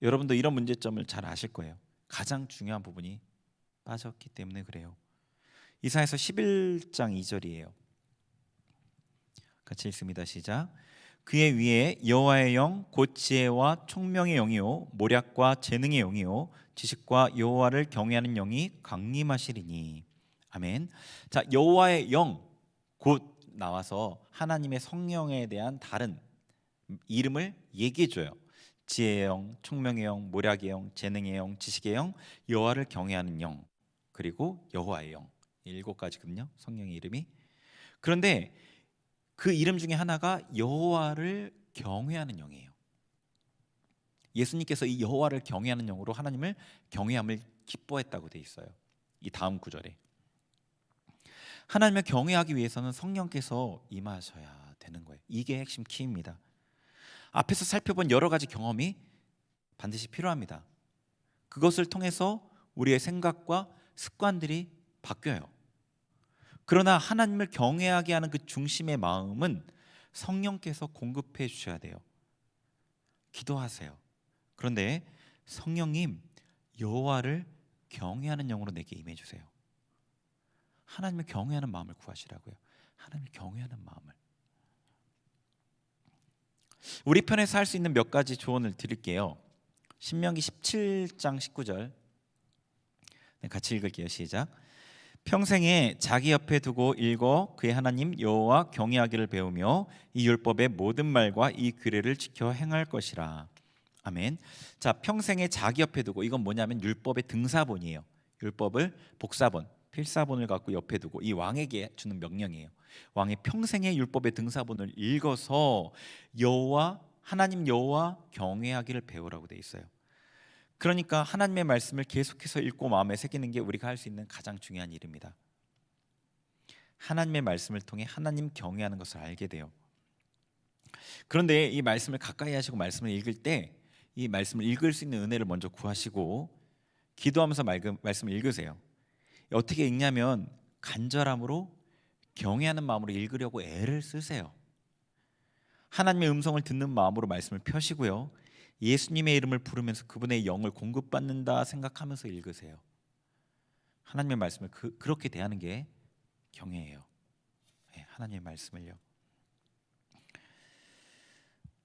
여러분도 이런 문제점을 잘 아실 거예요. 가장 중요한 부분이 빠졌기 때문에 그래요. 이사야서 11장 2절이에요. 같이 읽습니다. 시작. 그의 위에 여호와의 영 곧 지혜와 총명의 영이요 모략과 재능의 영이요 지식과 여호와를 경외하는 영이 강림하시리니. 아멘. 자, 여호와의 영 곧 나와서 하나님의 성령에 대한 다른 이름을 얘기해 줘요. 지혜의 영, 총명의 영, 모략의 영, 재능의 영, 지식의 영, 여호와를 경외하는 영, 그리고 여호와의 영. 7가지거든요. 성령의 이름이. 그런데 그 이름 중에 하나가 여호와를 경외하는 영이에요. 예수님께서 이 여호와를 경외하는 영으로 하나님을 경외함을 기뻐했다고 돼 있어요. 이 다음 구절에 하나님을 경외하기 위해서는 성령께서 임하셔야 되는 거예요. 이게 핵심 키입니다. 앞에서 살펴본 여러 가지 경험이 반드시 필요합니다. 그것을 통해서 우리의 생각과 습관들이 바뀌어요. 그러나 하나님을 경외하게 하는 그 중심의 마음은 성령께서 공급해 주셔야 돼요. 기도하세요. 그런데 성령님, 여호와를 경외하는 영으로 내게 임해 주세요. 하나님을 경외하는 마음을 구하시라고요. 하나님을 경외하는 마음을. 우리 편에서 할 수 있는 몇 가지 조언을 드릴게요. 신명기 17장 19절 같이 읽을게요. 시작. 평생에 자기 옆에 두고 읽어 그의 하나님 여호와 경외하기를 배우며 이 율법의 모든 말과 이 규례를 지켜 행할 것이라. 아멘. 자, 평생에 자기 옆에 두고, 이건 뭐냐면 율법의 등사본이에요. 율법을 복사본, 필사본을 갖고 옆에 두고 이 왕에게 주는 명령이에요. 왕이 평생에 율법의 등사본을 읽어서 여호와 하나님 여호와 경외하기를 배우라고 돼 있어요. 그러니까 하나님의 말씀을 계속해서 읽고 마음에 새기는 게 우리가 할 수 있는 가장 중요한 일입니다. 하나님의 말씀을 통해 하나님 경외하는 것을 알게 돼요. 그런데 이 말씀을 가까이 하시고 말씀을 읽을 때 이 말씀을 읽을 수 있는 은혜를 먼저 구하시고 기도하면서 말씀을 읽으세요. 어떻게 읽냐면 간절함으로 경외하는 마음으로 읽으려고 애를 쓰세요. 하나님의 음성을 듣는 마음으로 말씀을 펴시고요. 예수님의 이름을 부르면서 그분의 영을 공급받는다 생각하면서 읽으세요. 하나님의 말씀을 그렇게 대하는 게 경외예요. 네, 하나님의 말씀을요.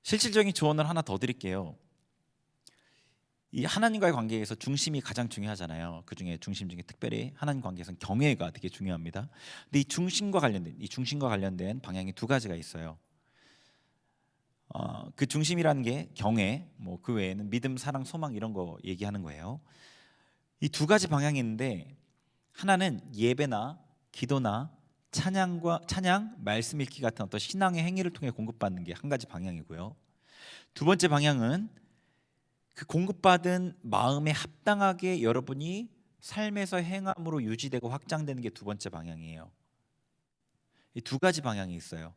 실질적인 조언을 하나 더 드릴게요. 이 하나님과의 관계에서 중심이 가장 중요하잖아요. 그 중에 중심 중에 특별히 하나님 관계에서는 경외가 되게 중요합니다. 근데 이 중심과 관련된 방향이 두 가지가 있어요. 그 중심이라는 게 경외, 뭐 그 외에는 믿음, 사랑, 소망 이런 거 얘기하는 거예요. 이 두 가지 방향이 있는데 하나는 예배나 기도나 찬양, 말씀 읽기 같은 어떤 신앙의 행위를 통해 공급받는 게 한 가지 방향이고요. 두 번째 방향은 그 공급받은 마음에 합당하게 여러분이 삶에서 행함으로 유지되고 확장되는 게 두 번째 방향이에요. 이 두 가지 방향이 있어요.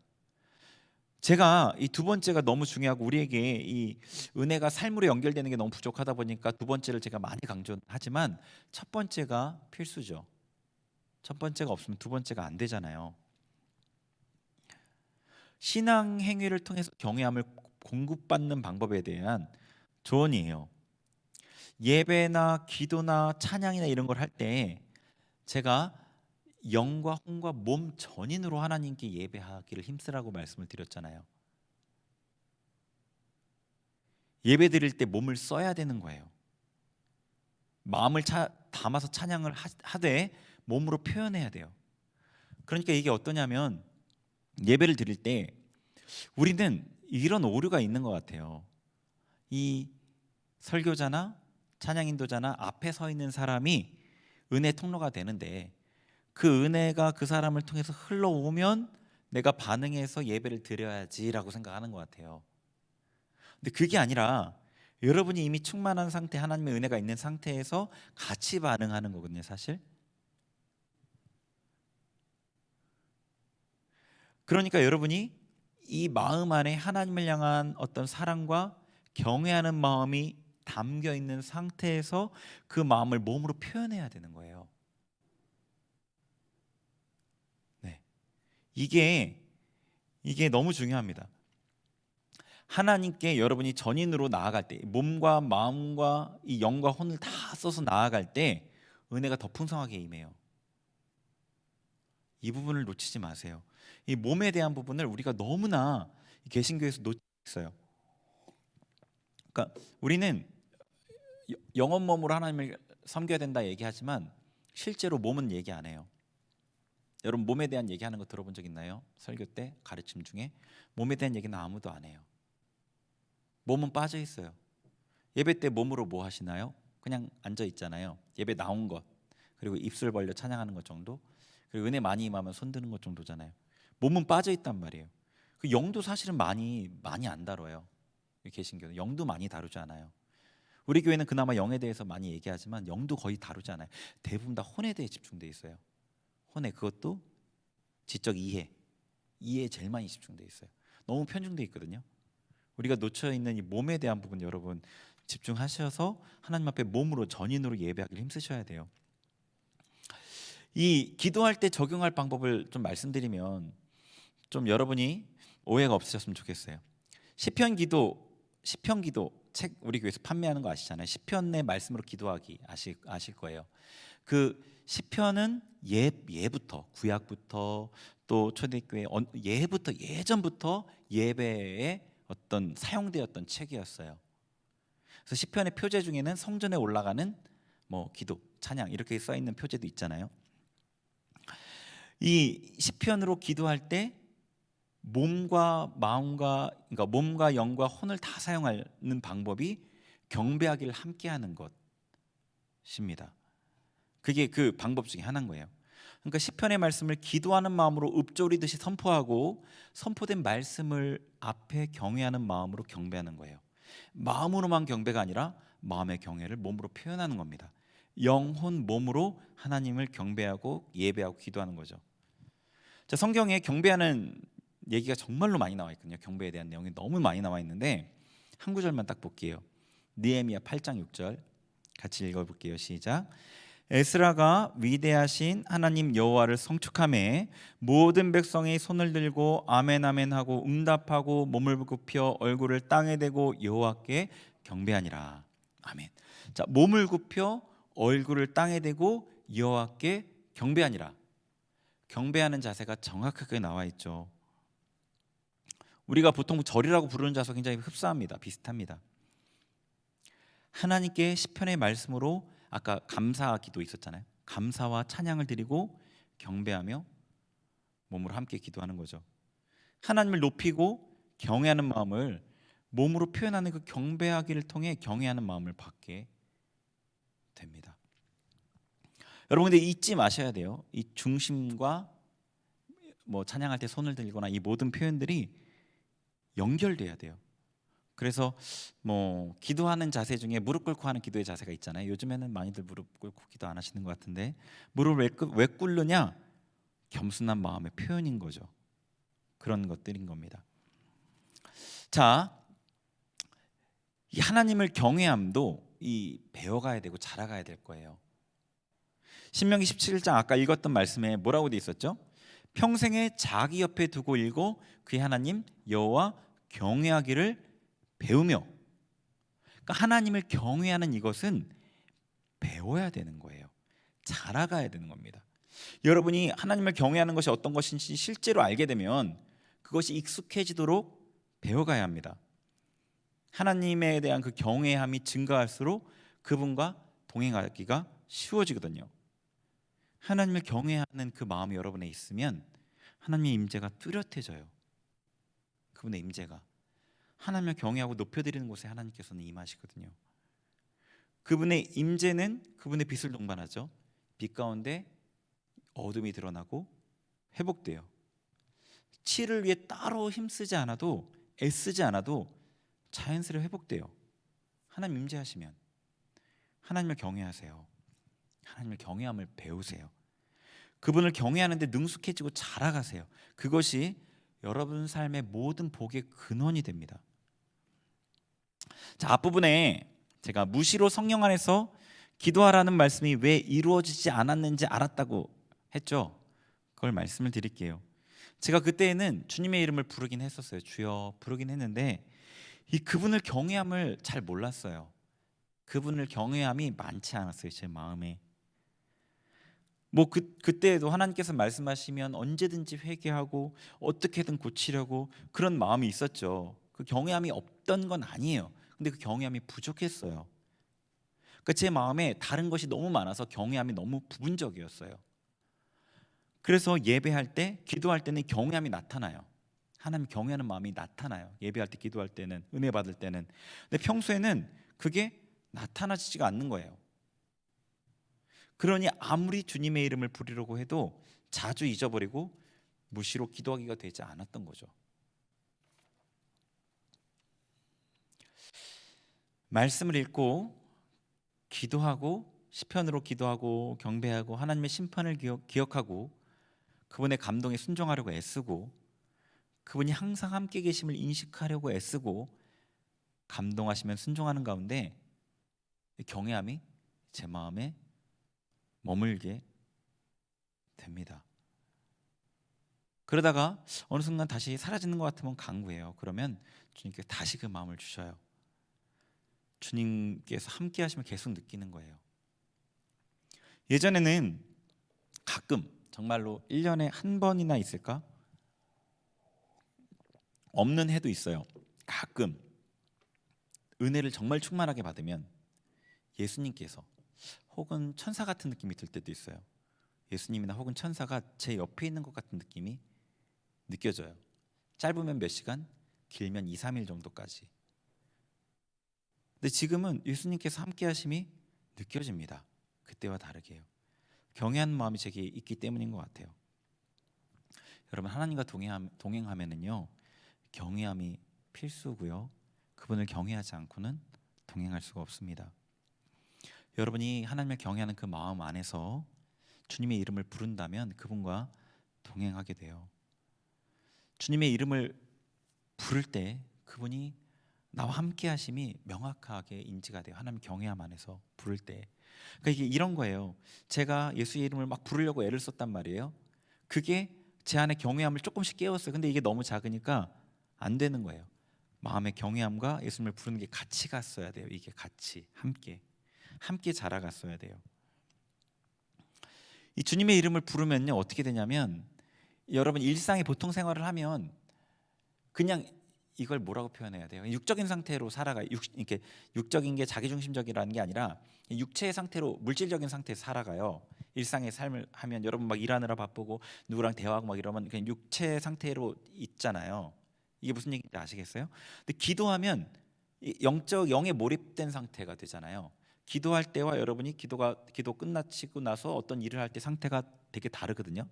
제가 이 두 번째가 너무 중요하고 우리에게 이 은혜가 삶으로 연결되는 게 너무 부족하다 보니까 두 번째를 제가 많이 강조하지만 첫 번째가 필수죠. 첫 번째가 없으면 두 번째가 안 되잖아요. 신앙 행위를 통해서 경외함을 공급받는 방법에 대한 조언이에요. 예배나 기도나 찬양이나 이런 걸 할 때 제가 영과 혼과 몸 전인으로 하나님께 예배하기를 힘쓰라고 말씀을 드렸잖아요. 예배 드릴 때 몸을 써야 되는 거예요. 마음을 담아서 찬양을 하되 몸으로 표현해야 돼요. 그러니까 이게 어떠냐면 예배를 드릴 때 우리는 이런 오류가 있는 것 같아요. 이 설교자나 찬양 인도자나 앞에 서 있는 사람이 은혜 통로가 되는데 그 은혜가 그 사람을 통해서 흘러오면 내가 반응해서 예배를 드려야지라고 생각하는 것 같아요. 근데 그게 아니라 여러분이 이미 충만한 상태, 하나님의 은혜가 있는 상태에서 같이 반응하는 거거든요, 사실. 그러니까 여러분이 이 마음 안에 하나님을 향한 어떤 사랑과 경외하는 마음이 담겨 있는 상태에서 그 마음을 몸으로 표현해야 되는 거예요. 네. 이게 너무 중요합니다. 하나님께 여러분이 전인으로 나아갈 때 몸과 마음과 이 영과 혼을 다 써서 나아갈 때 은혜가 더 풍성하게 임해요. 이 부분을 놓치지 마세요. 이 몸에 대한 부분을 우리가 너무나 개신교에서 놓치고 있어요. 그러니까 우리는 영혼 몸으로 하나님을 섬겨야 된다 얘기하지만 실제로 몸은 얘기 안 해요. 여러분 몸에 대한 얘기하는 거 들어본 적 있나요? 설교 때 가르침 중에 몸에 대한 얘기는 아무도 안 해요. 몸은 빠져 있어요. 예배 때 몸으로 뭐 하시나요? 그냥 앉아 있잖아요. 예배 나온 것 그리고 입술 벌려 찬양하는 것 정도, 그리고 은혜 많이 임하면 손 드는 것 정도잖아요. 몸은 빠져 있단 말이에요. 그 영도 사실은 많이 안 다뤄요. 개신교는 영도 많이 다루지 않아요. 우리 교회는 그나마 영에 대해서 많이 얘기하지만 영도 거의 다루지 않아요. 대부분 다 혼에 대해 집중돼 있어요. 혼에, 그것도 지적 이해에 제일 많이 집중돼 있어요. 너무 편중돼 있거든요. 우리가 놓쳐 있는 이 몸에 대한 부분 여러분 집중하셔서 하나님 앞에 몸으로 전인으로 예배하기를 힘쓰셔야 돼요. 이 기도할 때 적용할 방법을 좀 말씀드리면 좀 여러분이 오해가 없으셨으면 좋겠어요. 시편 기도 책 우리 교회에서 판매하는 거 아시잖아요. 시편의 말씀으로 기도하기 아실 거예요. 그 시편은 예부터 구약부터 또 초대교회 예전부터 예배에 어떤 사용되었던 책이었어요. 그래서 시편의 표제 중에는 성전에 올라가는 뭐 기도, 찬양 이렇게 써 있는 표제도 있잖아요. 이 시편으로 기도할 때 몸과 마음과 그러니까 몸과 영과 혼을 다 사용하는 방법이 경배하기를 함께하는 것입니다. 그게 그 방법 중에 하나인 거예요. 그러니까 시편의 말씀을 기도하는 마음으로 읊조리듯이 선포하고 선포된 말씀을 앞에 경외하는 마음으로 경배하는 거예요. 마음으로만 경배가 아니라 마음의 경외를 몸으로 표현하는 겁니다. 영혼 몸으로 하나님을 경배하고 예배하고 기도하는 거죠. 자, 성경에 경배하는 얘기가 정말로 많이 나와 있거든요. 경배에 대한 내용이 너무 많이 나와 있는데 한 구절만 딱 볼게요. 느헤미야 8장 6절 같이 읽어볼게요. 시작. 에스라가 위대하신 하나님 여호와를 성축하매 모든 백성이 손을 들고 아멘 아멘 하고 응답하고 몸을 굽혀 얼굴을 땅에 대고 여호와께 경배하니라. 아멘. 자, 몸을 굽혀 얼굴을 땅에 대고 여호와께 경배하니라. 경배하는 자세가 정확하게 나와 있죠. 우리가 보통 절이라고 부르는 자세 굉장히 흡사합니다. 비슷합니다. 하나님께 시편의 말씀으로 아까 감사 기도 있었잖아요. 감사와 찬양을 드리고 경배하며 몸으로 함께 기도하는 거죠. 하나님을 높이고 경외하는 마음을 몸으로 표현하는 그 경배하기를 통해 경외하는 마음을 받게 됩니다. 여러분 근데 잊지 마셔야 돼요. 이 중심과 뭐 찬양할 때 손을 들거나 이 모든 표현들이 연결돼야 돼요. 그래서 뭐 기도하는 자세 중에 무릎 꿇고 하는 기도의 자세가 있잖아요. 요즘에는 많이들 무릎 꿇고 기도 안 하시는 것 같은데 무릎을 왜 꿇느냐? 겸손한 마음의 표현인 거죠. 그런 것들인 겁니다. 자, 이 하나님을 경외함도 이 배워가야 되고 자라가야 될 거예요. 신명기 17장 아까 읽었던 말씀에 뭐라고 돼 있었죠? 평생에 자기 옆에 두고 읽고 그의 하나님 여호와 경외하기를 배우며. 그러니까 하나님을 경외하는 이것은 배워야 되는 거예요. 자라가야 되는 겁니다. 여러분이 하나님을 경외하는 것이 어떤 것인지 실제로 알게 되면 그것이 익숙해지도록 배워가야 합니다. 하나님에 대한 그 경외함이 증가할수록 그분과 동행하기가 쉬워지거든요. 하나님을 경외하는 그 마음이 여러분에 있으면 하나님의 임재가 뚜렷해져요. 그분의 임재가 하나님을 경외하고 높여드리는 곳에 하나님께서는 임하시거든요. 그분의 임재는 그분의 빛을 동반하죠. 빛 가운데 어둠이 드러나고 회복돼요. 치를 위해 따로 힘쓰지 않아도 애쓰지 않아도 자연스레 회복돼요. 하나님 임재하시면 하나님을 경외하세요. 하나님을 경외함을 배우세요. 그분을 경외하는데 능숙해지고 자라가세요. 그것이 여러분 삶의 모든 복의 근원이 됩니다. 자, 앞부분에 제가 무시로 성령 안에서 기도하라는 말씀이 왜 이루어지지 않았는지 알았다고 했죠. 그걸 말씀을 드릴게요. 제가 그때에는 주님의 이름을 부르긴 했었어요. 주여 부르긴 했는데 이 그분을 경외함을 잘 몰랐어요. 그분을 경외함이 많지 않았어요. 제 마음에. 뭐 그때에도 하나님께서 말씀하시면 언제든지 회개하고 어떻게든 고치려고 그런 마음이 있었죠. 그 경외함이 없던 건 아니에요. 근데 그 경외함이 부족했어요. 그러니까 제 마음에 다른 것이 너무 많아서 경외함이 너무 부분적이었어요. 그래서 예배할 때, 기도할 때는 경외함이 나타나요. 하나님 경외하는 마음이 나타나요. 예배할 때, 기도할 때는, 은혜 받을 때는. 근데 평소에는 그게 나타나지가 않는 거예요. 그러니 아무리 주님의 이름을 부르려고 해도 자주 잊어버리고 무시로 기도하기가 되지 않았던 거죠. 말씀을 읽고 기도하고 시편으로 기도하고 경배하고 하나님의 심판을 기억하고 그분의 감동에 순종하려고 애쓰고 그분이 항상 함께 계심을 인식하려고 애쓰고 감동하시면 순종하는 가운데 경외함이 제 마음에 머물게 됩니다. 그러다가 어느 순간 다시 사라지는 것 같으면 강구해요. 그러면 주님께서 다시 그 마음을 주셔요. 주님께서 함께 하시면 계속 느끼는 거예요. 예전에는 가끔 정말로 1년에 한 번이나 있을까? 없는 해도 있어요. 가끔 은혜를 정말 충만하게 받으면 예수님께서 혹은 천사 같은 느낌이 들 때도 있어요. 예수님이나 혹은 천사가 제 옆에 있는 것 같은 느낌이 느껴져요. 짧으면 몇 시간, 길면 2, 3일 정도까지. 근데 지금은 예수님께서 함께 하심이 느껴집니다. 그때와 다르게요. 경외하는 마음이 제게 있기 때문인 것 같아요. 여러분, 하나님과 동행하면은요, 경외함이 필수고요. 그분을 경외하지 않고는 동행할 수가 없습니다. 여러분이 하나님을 경외하는 그 마음 안에서 주님의 이름을 부른다면 그분과 동행하게 돼요. 주님의 이름을 부를 때 그분이 나와 함께 하심이 명확하게 인지가 돼요. 하나님 경외함 안에서 부를 때. 그러니까 이게 이런 거예요. 제가 예수의 이름을 막 부르려고 애를 썼단 말이에요. 그게 제 안에 경외함을 조금씩 깨웠어요. 근데 이게 너무 작으니까 안 되는 거예요. 마음의 경외함과 예수님을 부르는 게 같이 갔어야 돼요. 이게 같이 함께 자라갔어야 돼요. 이 주님의 이름을 부르면요, 어떻게 되냐면, 여러분 일상의 보통 생활을 하면 그냥 이걸 뭐라고 표현해야 돼요? 육적인 상태로 살아가요. 이렇게 육적인 게 자기중심적이라는 게 아니라 육체의 상태로, 물질적인 상태에서 살아가요. 일상의 삶을 하면 여러분 막 일하느라 바쁘고 누구랑 대화하고 막 이러면 그냥 육체 상태로 있잖아요. 이게 무슨 얘기인지 아시겠어요? 근데 기도하면 영에 몰입된 상태가 되잖아요. 기도할 때와 여러분이 기도 끝나치고 나서 어떤 일을 할 때 상태가 되게 다르거든요.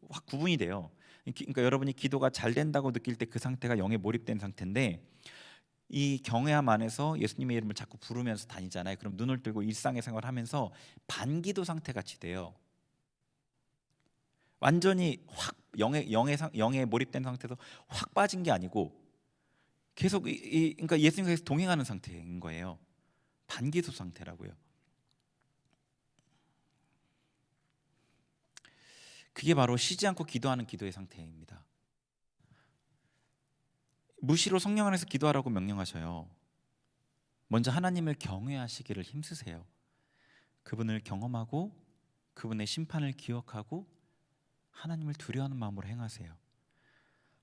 확 구분이 돼요. 그러니까 여러분이 기도가 잘 된다고 느낄 때 그 상태가 영에 몰입된 상태인데, 이 경외함 안에서 예수님의 이름을 자꾸 부르면서 다니잖아요. 그럼 눈을 뜨고 일상의 생활하면서 반기도 상태 같이 돼요. 완전히 확 영에 몰입된 상태에서 확 빠진 게 아니고 계속 그러니까 예수님께서 동행하는 상태인 거예요. 반기도 상태라고요. 그게 바로 쉬지 않고 기도하는 기도의 상태입니다. 무시로 성령 안에서 기도하라고 명령하셔요. 먼저 하나님을 경외하시기를 힘쓰세요. 그분을 경험하고 그분의 심판을 기억하고 하나님을 두려워하는 마음으로 행하세요.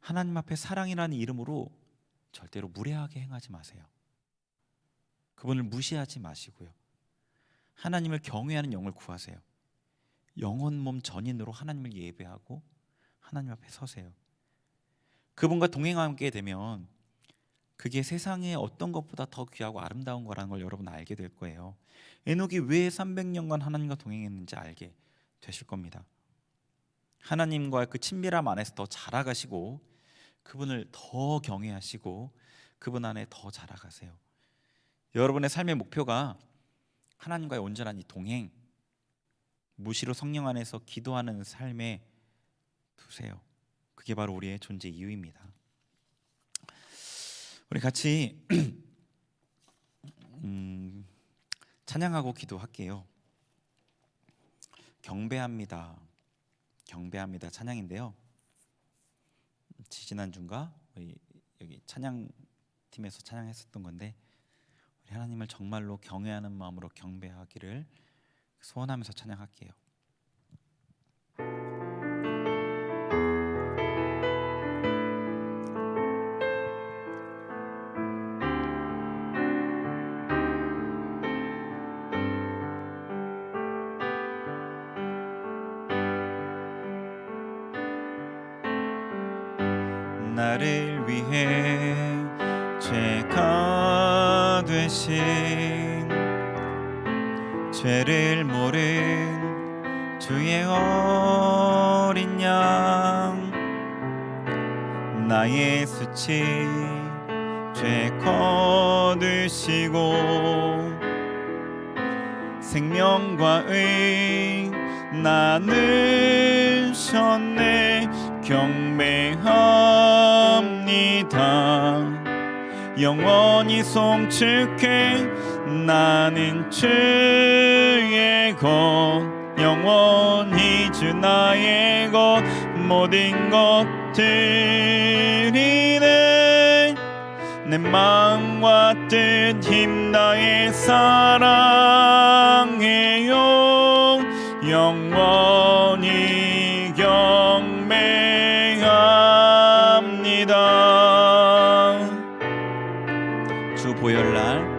하나님 앞에 사랑이라는 이름으로 절대로 무례하게 행하지 마세요. 그분을 무시하지 마시고요. 하나님을 경외하는 영을 구하세요. 영혼 몸 전인으로 하나님을 예배하고 하나님 앞에 서세요. 그분과 동행하게 되면 그게 세상의 어떤 것보다 더 귀하고 아름다운 거라는 걸 여러분 알게 될 거예요. 에녹이 왜 300년간 하나님과 동행했는지 알게 되실 겁니다. 하나님과의 그 친밀함 안에서 더 자라가시고 그분을 더 경외하시고 그분 안에 더 자라가세요. 여러분의 삶의 목표가 하나님과의 온전한 이 동행, 무시로 성령 안에서 기도하는 삶에 두세요. 그게 바로 우리의 존재 이유입니다. 우리 같이 찬양하고 기도할게요. 경배합니다. 경배합니다 찬양인데요. 지지난주인가 우리 여기 찬양팀에서 찬양했었던 건데, 우리 하나님을 정말로 경외하는 마음으로 경배하기를 소원하면서 찬양할게요. 나를 위해 죄가 되신 죄를 모른 주의 어린 양, 나의 수치 죄 거두시고 생명과 의 나누셨네. 경배합니다. 영원히 송축해 나는 주의 것, 영원히 주 나의 것, 모든 것들이 내 마음과 뜻 힘 다해 사랑해요. 영원히 경배합니다. 주 보혈날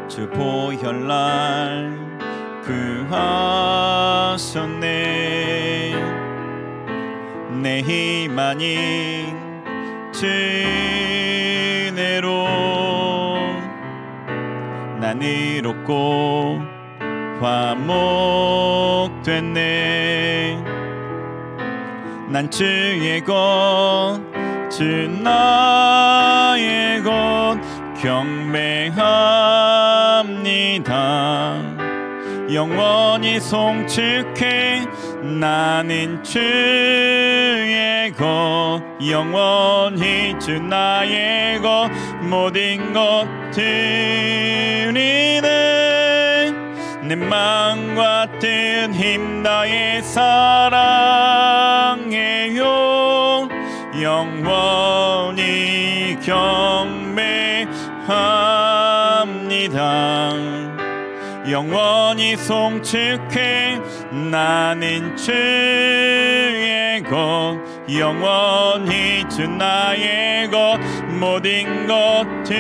주 보혈날 구하셨네. 내 힘 아닌 은혜로 난 의롭고 화목됐네. 난 주의 것, 주 나의 것 경배합니다. 영원히 송축해. 나는 주의 것, 영원히 주 나의 것, 모든 것들이 내 마음과 뜻 힘 다해 사랑해요. 영원히 경배합니다. 영원히 송축해. 나는 주의 것, 영원히 주 나의 것, 모든 것들이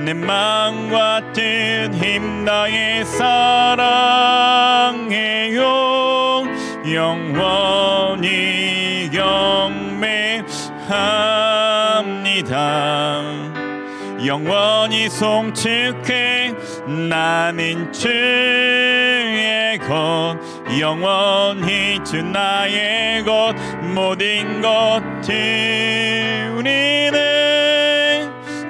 내 마음과 뜻 힘 다해 사랑해요. 영원히 경배합니다. 영원히 송축해. 나는 주의 것, 영원히 주 나의 것, 모든 것들이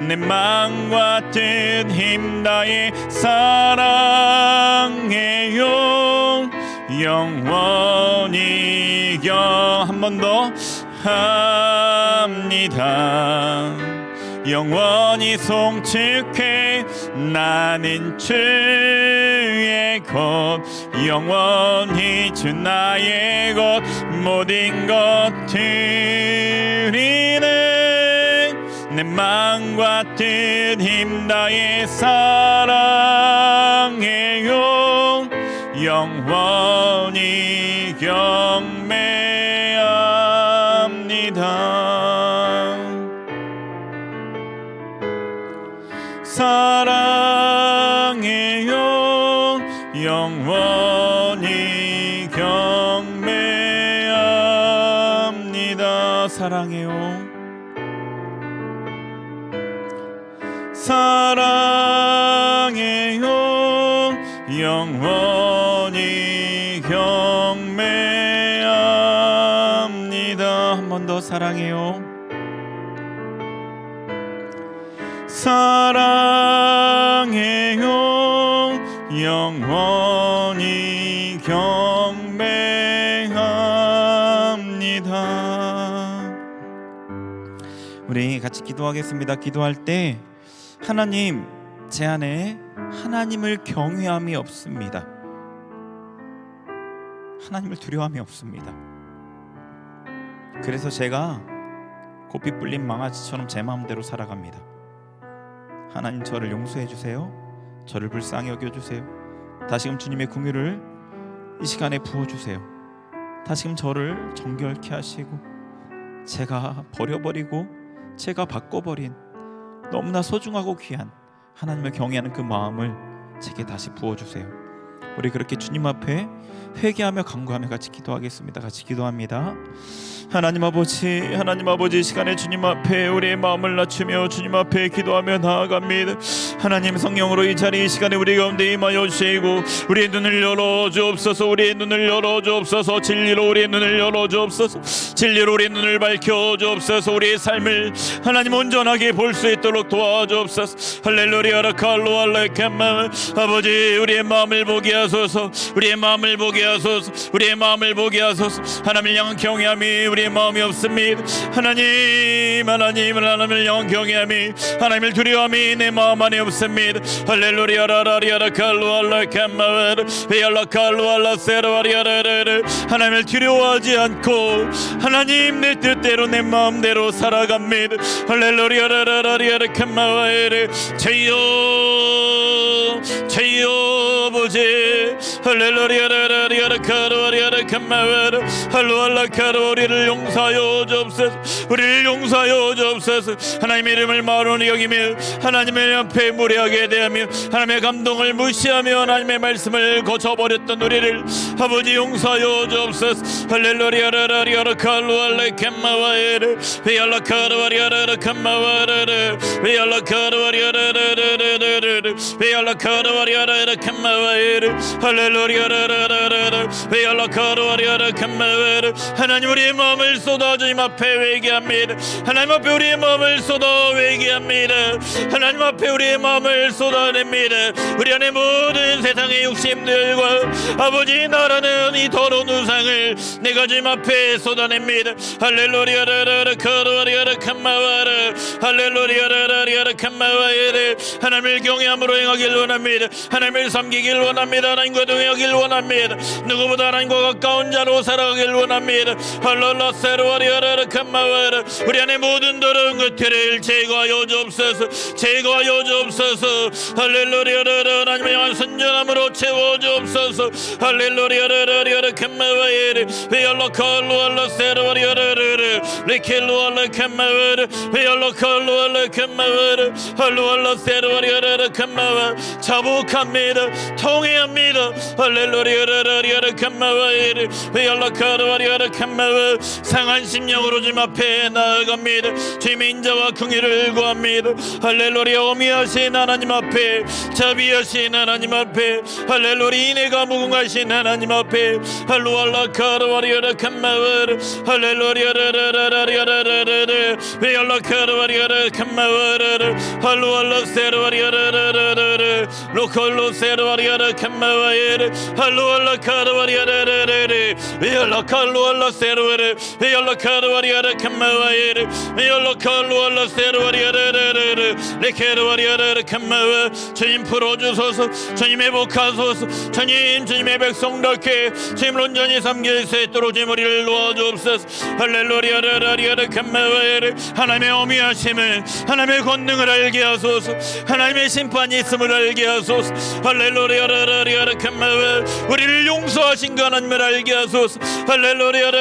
내 마음과 뜻 힘 다해 사랑해요. 영원히 한 번 더 합니다. 영원히 송축해. 나는 주의 것, 영원히 주 나의 것, 모든 것들이 내 마음과 뜻 힘 다해 사랑해요. 영원히 경배합니다. 사랑해요. 영원히 경배합니다. 사랑해요. 사랑해요. 영원히 경배합니다. 한 번 더 사랑해요. 사랑해요. 영원히 경배합니다. 우리 같이 기도하겠습니다. 기도할 때 하나님, 제 안에 하나님을 경외함이 없습니다. 하나님을 두려워함이 없습니다. 그래서 제가 고삐 뿔린 망아지처럼 제 마음대로 살아갑니다. 하나님, 저를 용서해 주세요. 저를 불쌍히 여겨주세요. 다시금 주님의 긍휼을 이 시간에 부어주세요. 다시금 저를 정결케 하시고, 제가 버려버리고 제가 바꿔버린 너무나 소중하고 귀한 하나님을 경외하는 그 마음을 제게 다시 부어주세요. 우리 그렇게 주님 앞에 회개하며 간구하며 같이 기도하겠습니다. 같이 기도합니다. 하나님 아버지, 하나님 아버지, 이 시간에 주님 앞에 우리의 마음을 낮추며 주님 앞에 기도하며 나아갑니다. 하나님, 성령으로 이 자리 이 시간에 우리 가운데 임하여 주시고 우리의 눈을 열어 주옵소서. 우리의 눈을 열어 주옵소서. 진리로 우리의 눈을 열어 주옵소서. 진리로 우리의 눈을 밝혀 주옵소서. 우리의 삶을 하나님 온전하게 볼 수 있도록 도와주옵소서. 할렐루야 라칼로 알라이캄마. 아버지, 우리의 마음을 보게 하소서. 우리의 마음을 보게 하소서. 우리의 마음을 보게 하소서. 하나님을 향한 경외함이 우리의 마음이 없습니다. 하나님을 향한 경외함이, 하나님을 두려움이 내 마음 안에 없습니다. 할렐루야 라라리아라 칼로 알라캄마 베알라 칼로 알라세라리아라르. 하나님을 두려워하지 않고 하나님 내 뜻대로 내 마음대로 살아갑니다. 할렐루야 라라리아라 캄마와에르. 제여 아버지, 할렐루야 카르바리아라 캄마바라 할루알라 카르 우리를 용서하여 주옵소서. 우리를 용서하여 주옵소서. 하나님의 이름을 마음으로 여기며 하나님의 앞에 무례하게 대하며 하나님의 감동을 무시하며 하나님의 말씀을 고쳐버렸던 우리를 아버지 용서하여 주옵소서. 할렐루야 카르알라 캄마바에르 베알라 카르바리아라 캄마바르 베알라 카르바리아라 베알라 카르바리아라 캄마바에르 할렐루야 베알라 카르바리아라 캄마바르 하나님 우리의 마음을 쏟아 주님 앞에 회개합니다. 하나님 앞에 우리의 마음을 쏟아 회개합니다. 하나님 앞에 우리의 마음을 쏟아냅니다. 우리 안에 모든 세상의 욕심들과 아버지 나라는 이 더러운 우상을 내가 주님 앞에 쏟아냅니다. 할렐루야 카르바리아라 캄마바르 할렐루야 캄마바에르 하나님을 경외함으로 행하길 원합니다. 하나님을 섬기길 원합니다. 하나님과 동행하길 원합니다. 누구보다 하나님과 가까운 자로 살아가길 원합니다. 할렐루야 세르와리아라 캄마바르 우리 안에 모든 더러운 것들을 제거하여 주옵소서. 제거하여 주옵소서. 할렐루야 하나님의 향한 선전함으로 채워 주옵소서. 할렐루야 캄마바에르 베알라 칼루알라 세르와리아라 레켈루알라 캄마바르 베알라 칼루알라 캄마바르 할루알라 세르와리아라 캄마바 자복합니다. 통회합니다. 할렐루야 캄마바에르 베알라 카르바리아라 캄마바 상한 심령으로 주님 앞에 나아갑니다. 주님의 인자와 긍휼을 구합니다. 할렐루야 어미하신 하나님 앞에 자비하신 하나님 앞에 할렐루야 인애가 무궁하신 하나님 앞에 할루알라 카르바리아라 캄마바르 할렐루야 베알라 카르바리아라 캄마바르 할루알라 세르바리아라 로컬로 세르바리아라 캄마바에르 할루알라 카르바리아라 베알라 칼루알라 세르바르 베알라 카르바리아라 캄마바에르 베알라 칼루알라 세르바리아라 레케르바리아라 캄마바 주님 풀어주소서. 주님 회복하소서. 주님의 백성답게 주님 온전히 섬길 수 있도록 주님 우리를 도와주옵소서. 할렐루야 캄마바에르 하나님의 어미하심을 하나님의 권능을 알게 하소서. 하나님의 심판이 있음을 알게 하소서. 할렐루야 캄마바 우리를 용서하신 그 하나님을 알게 하소서. 할렐루야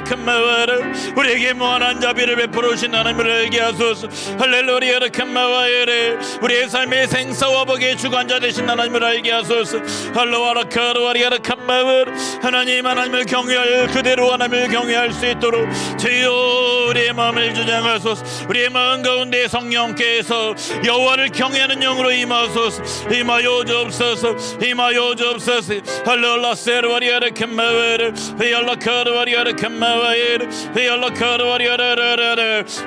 캄마바르 우리에게 무한한 자비를 베풀으신 하나님을 알게 하소서. 할렐루야 캄마바에르 우리의 삶의 생사와 복의 주관자 되신 하나님을 알게 하소서. 할로와라 카르와리아 캄마바르 하나님을 경외할 그대로 하나님을 경외할 수 있도록 주여 우리의 마음을 주장하소서. 우리의 마음 가운데 성령께서 여호와를 경외하는 영으로 임하소서. 임하여 주옵소서. 임하여 주옵소서. 할렐루야 세르와리아 캄마바르 베알라 카르와리아 캄마바에르 베알라 카르와리아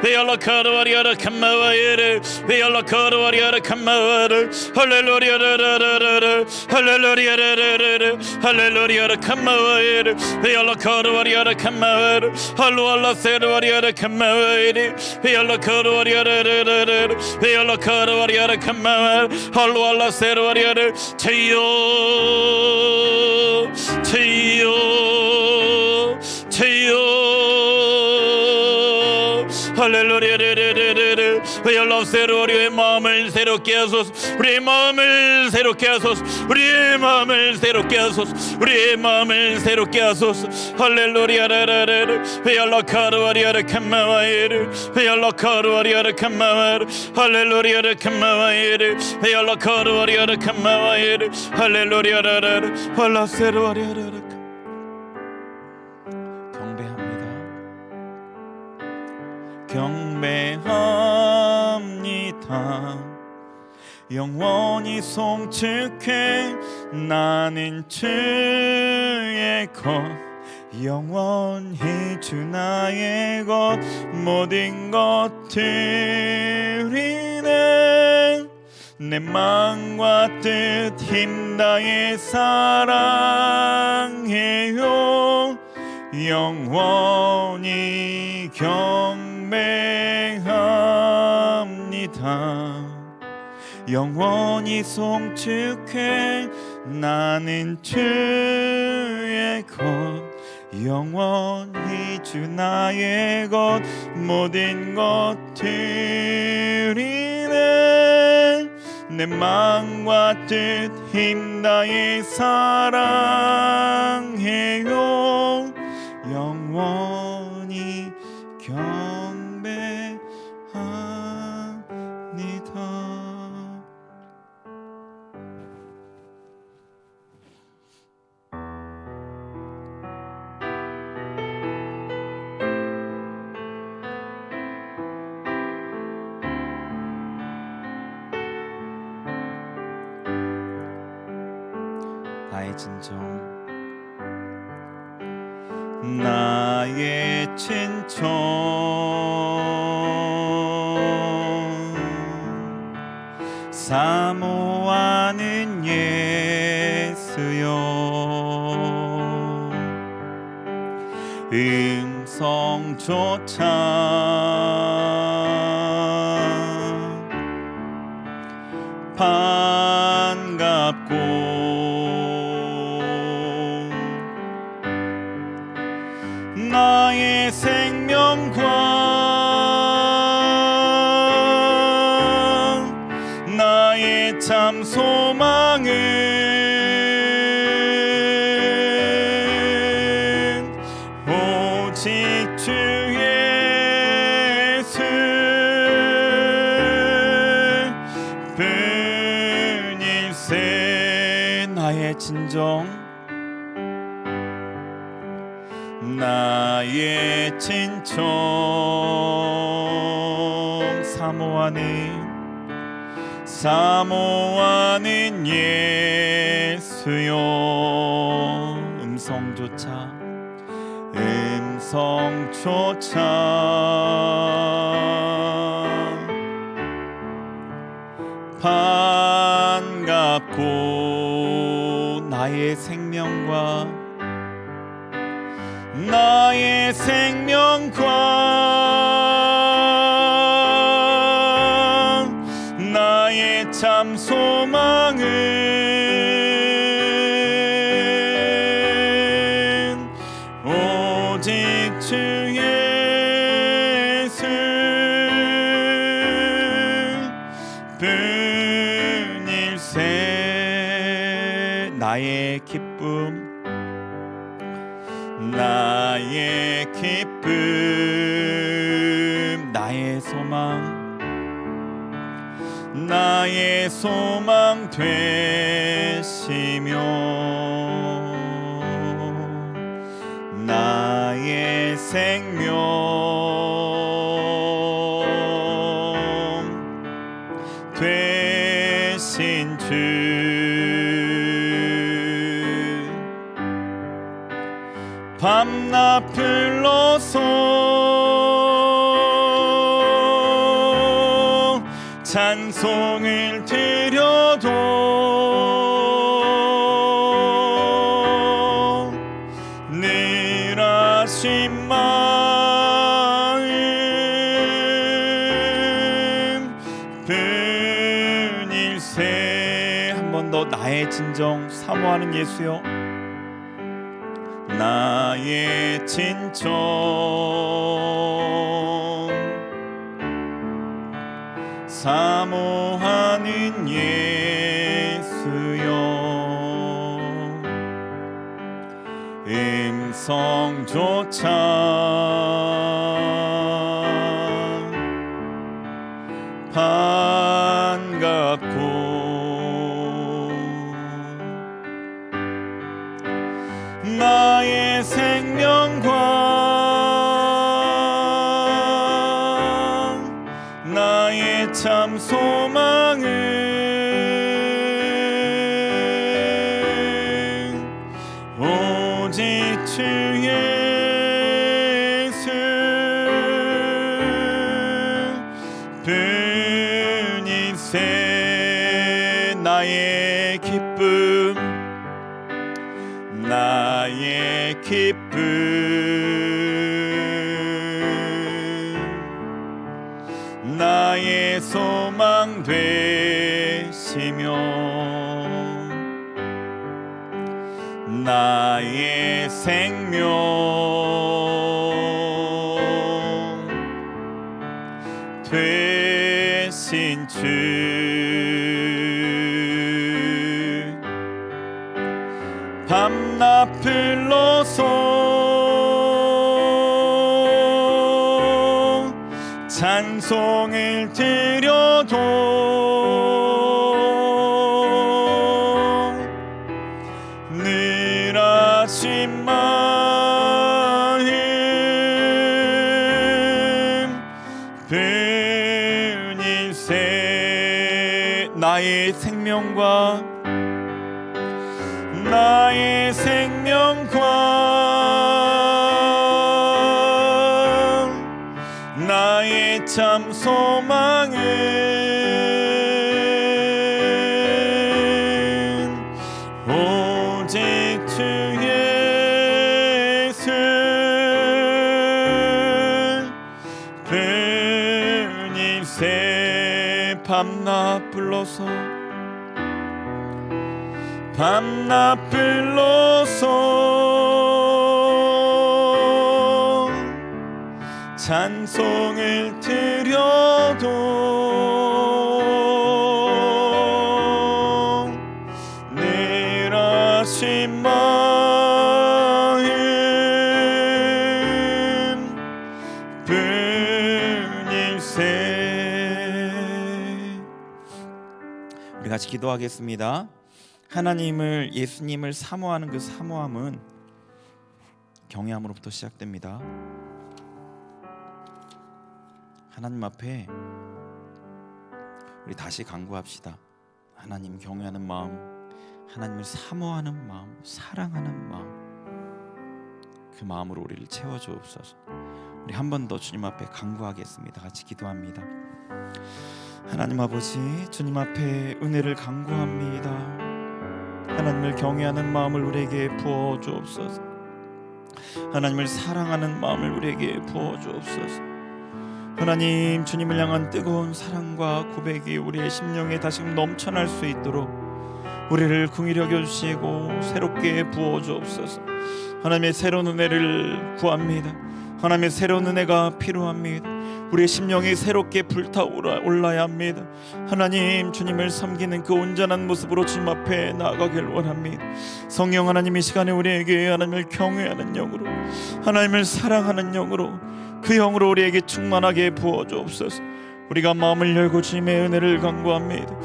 베알라 카르와리아 캄마바에르 베알라 카르와리아 캄마바르 할렐루야 할렐루야 할렐루야 캄마바에르 베알라 카르와리아 캄마바르 할루알라 세르와리아 캄마바에르 베알라 카르와리아 베알라 카르와리아 캄마바르 할루알라 세르와리아 제이요 제이요 할렐루야 베알라 세르와리아의 마음을 새롭게 하소서. 우리의 마음을 새롭게 하소서. 우리의 마음을 새롭게 하소서. 우리의 마음을 새롭게 하소서. 할렐루야 베알라 카르와리아 캄마바에르 베알라 카르와리아 캄마바에르 할렐루야 캄마바에르 베알라 카르와리아 캄마바에르 할렐루야 할라 세르와리아 경배합니다. 영원히 송축해 나는 주의 것 영원히 주 나의 것 모든 것들이 내 마음과 뜻 힘 다해 사랑해요. 영원히 경배합니다. 영원히 송축해 나는 주의 것 영원히 주 나의 것 모든 것들이 내 마음과 뜻 힘 다해 사랑해요. 영원히 경배합니다. 나의 진정, 나의 친정, 사모하는 예수여. 음성조차 반갑고 나의 생명과 나의 참 소망은 오직 주 예수 뿐일세. 나의 진정, 나의 친정, 사모하는 예수여. 음성조차 반갑고 나의 생명과 나의 참 소망은 오직 주 예수 뿐일세. 나의 기쁨, 나의 소망 되시며 나의 생명 되신 주. 밤낮 불러서 찬송을 드려도 늘 하신 마음 뿐일세. 한 번 더 나의 진정, 사모하는 예수여. 나의 진정, 사모하는 예수여. 음성조차 반갑고 나의 생명과 나의 참 소망은 오직 주 예수 뿐일세. 나의 기쁨, 나의 소망 되시며 나의 생명 되신 주. 찬송을 드려도 늘 하신 마음 뿐일세. 나의 생명과 나의 참 소망은 오직 주 예수 뿐일세. 밤낮 불러서 찬송을 드려도 늘 하신 마음 뿐일세. 우리 같이 기도하겠습니다. 하나님을, 예수님을 사모하는 그 사모함은 경외함으로부터 시작됩니다. 하나님 앞에 우리 다시 간구합시다. 하나님 경외하는 마음, 하나님을 사모하는 마음, 사랑하는 마음, 그 마음으로 우리를 채워주옵소서. 우리 한 번 더 주님 앞에 간구하겠습니다. 같이 기도합니다. 하나님 아버지, 주님 앞에 은혜를 간구합니다. 하나님을 경외하는 마음을 우리에게 부어주옵소서. 하나님을 사랑하는 마음을 우리에게 부어주옵소서. 하나님, 주님을 향한 뜨거운 사랑과 고백이 우리의 심령에 다시금 넘쳐날 수 있도록 우리를 긍휼히 여겨주시고 새롭게 부어주옵소서. 하나님의 새로운 은혜를 구합니다. 하나님의 새로운 은혜가 필요합니다. 우리의 심령이 새롭게 불타올라야 합니다. 하나님, 주님을 섬기는 그 온전한 모습으로 주님 앞에 나아가길 원합니다. 성령 하나님, 이 시간에 우리에게 하나님을 경외하는 영으로, 하나님을 사랑하는 영으로, 그 영으로 우리에게 충만하게 부어주옵소서. 우리가 마음을 열고 주님의 은혜를 간구합니다.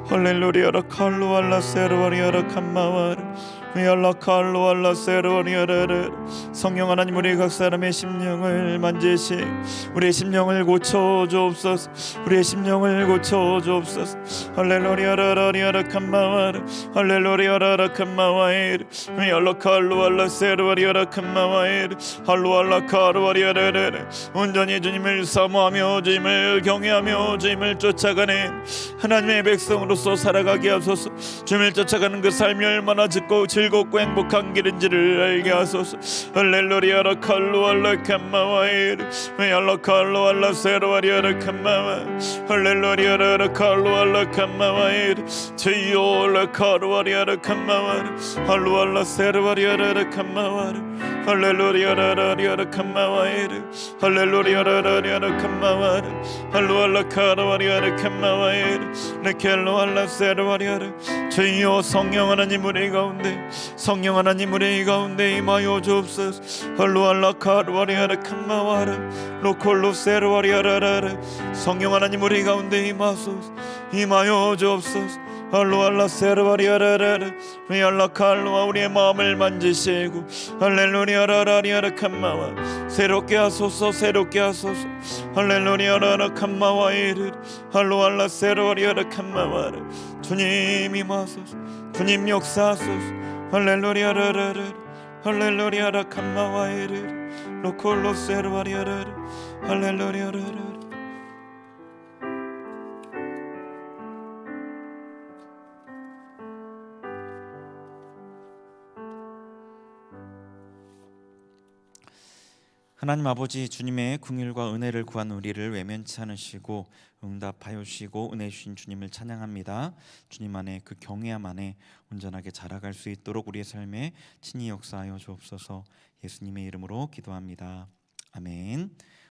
할렐루야라 칼로알라 세르와리아라 칸마와라 미알라 칼로알라 세르와리아라. 성령 하나님, 우리 각 사람의 심령을 만지시 우리의 심령을 고쳐주옵소서. 우리의 심령을 고쳐주옵소서. 할렐루야라라리아라 칸마와라 할렐루야라라 칸마와이르 미알라 칼로알라 세르와리아라 칸마와이르 할로알라 카르와리아라라. 온전히 주님을 사모하며 주님을 경외하며 주님을 쫓아가는 하나님의 백성으로서 살아가게 하소서. 주님을 쫓아가는 그 삶이 얼마나 즐겁고 행복한 길인지를 알게 하소서. 할렐루야라 칼로알라 칸마와이르 미알라 칼로알라 세르와리아라 칸마와 할렐루야라 칼로알라 칸마와이르 제이올라 카르와리아라 칸마와르 할로알라 세르와리아라 칸마와르 할렐루야라라리아라 칸마와이르 할렐루야라라리아라 칸마와르 할로알라 카르와리아라 칸마와이르 네켈로알라 세르와리아르. 주여, 성령 하나님 우리 가운데, 성령 하나님 우리 가운데 임하여 주옵소서. 할로알라 카르와리아라 칸마와르 로콜로 세르와리아라라. 성령 하나님 우리 가운데 임하소서. 임하여 주옵소서. 할로알라 세르와리아라라 미알라 칼로와 우리의 마음을 만지시고 할렐루야라라리아라 칸마와 새롭게 하소서. 새롭게 하소서. 할렐루야라라 칸마와 이르 할로알라 세르와리아라 칸마와라. 주님 임하소서. 주님 역사하소서. 할렐루야라라라 할렐루야라 칸마와 이르 로콜로 세르와리아라라 할렐루야라라. 하나님 아버지, 주님의 긍휼과 은혜를 구한 우리를 외면치 않으시고 응답하여 주시고 은혜 주신 주님을 찬양합니다. 주님 안에 그 경외함 안에 온전하게 자라갈 수 있도록 우리의 삶에 친히 역사하여 주옵소서. 예수님의 이름으로 기도합니다. 아멘.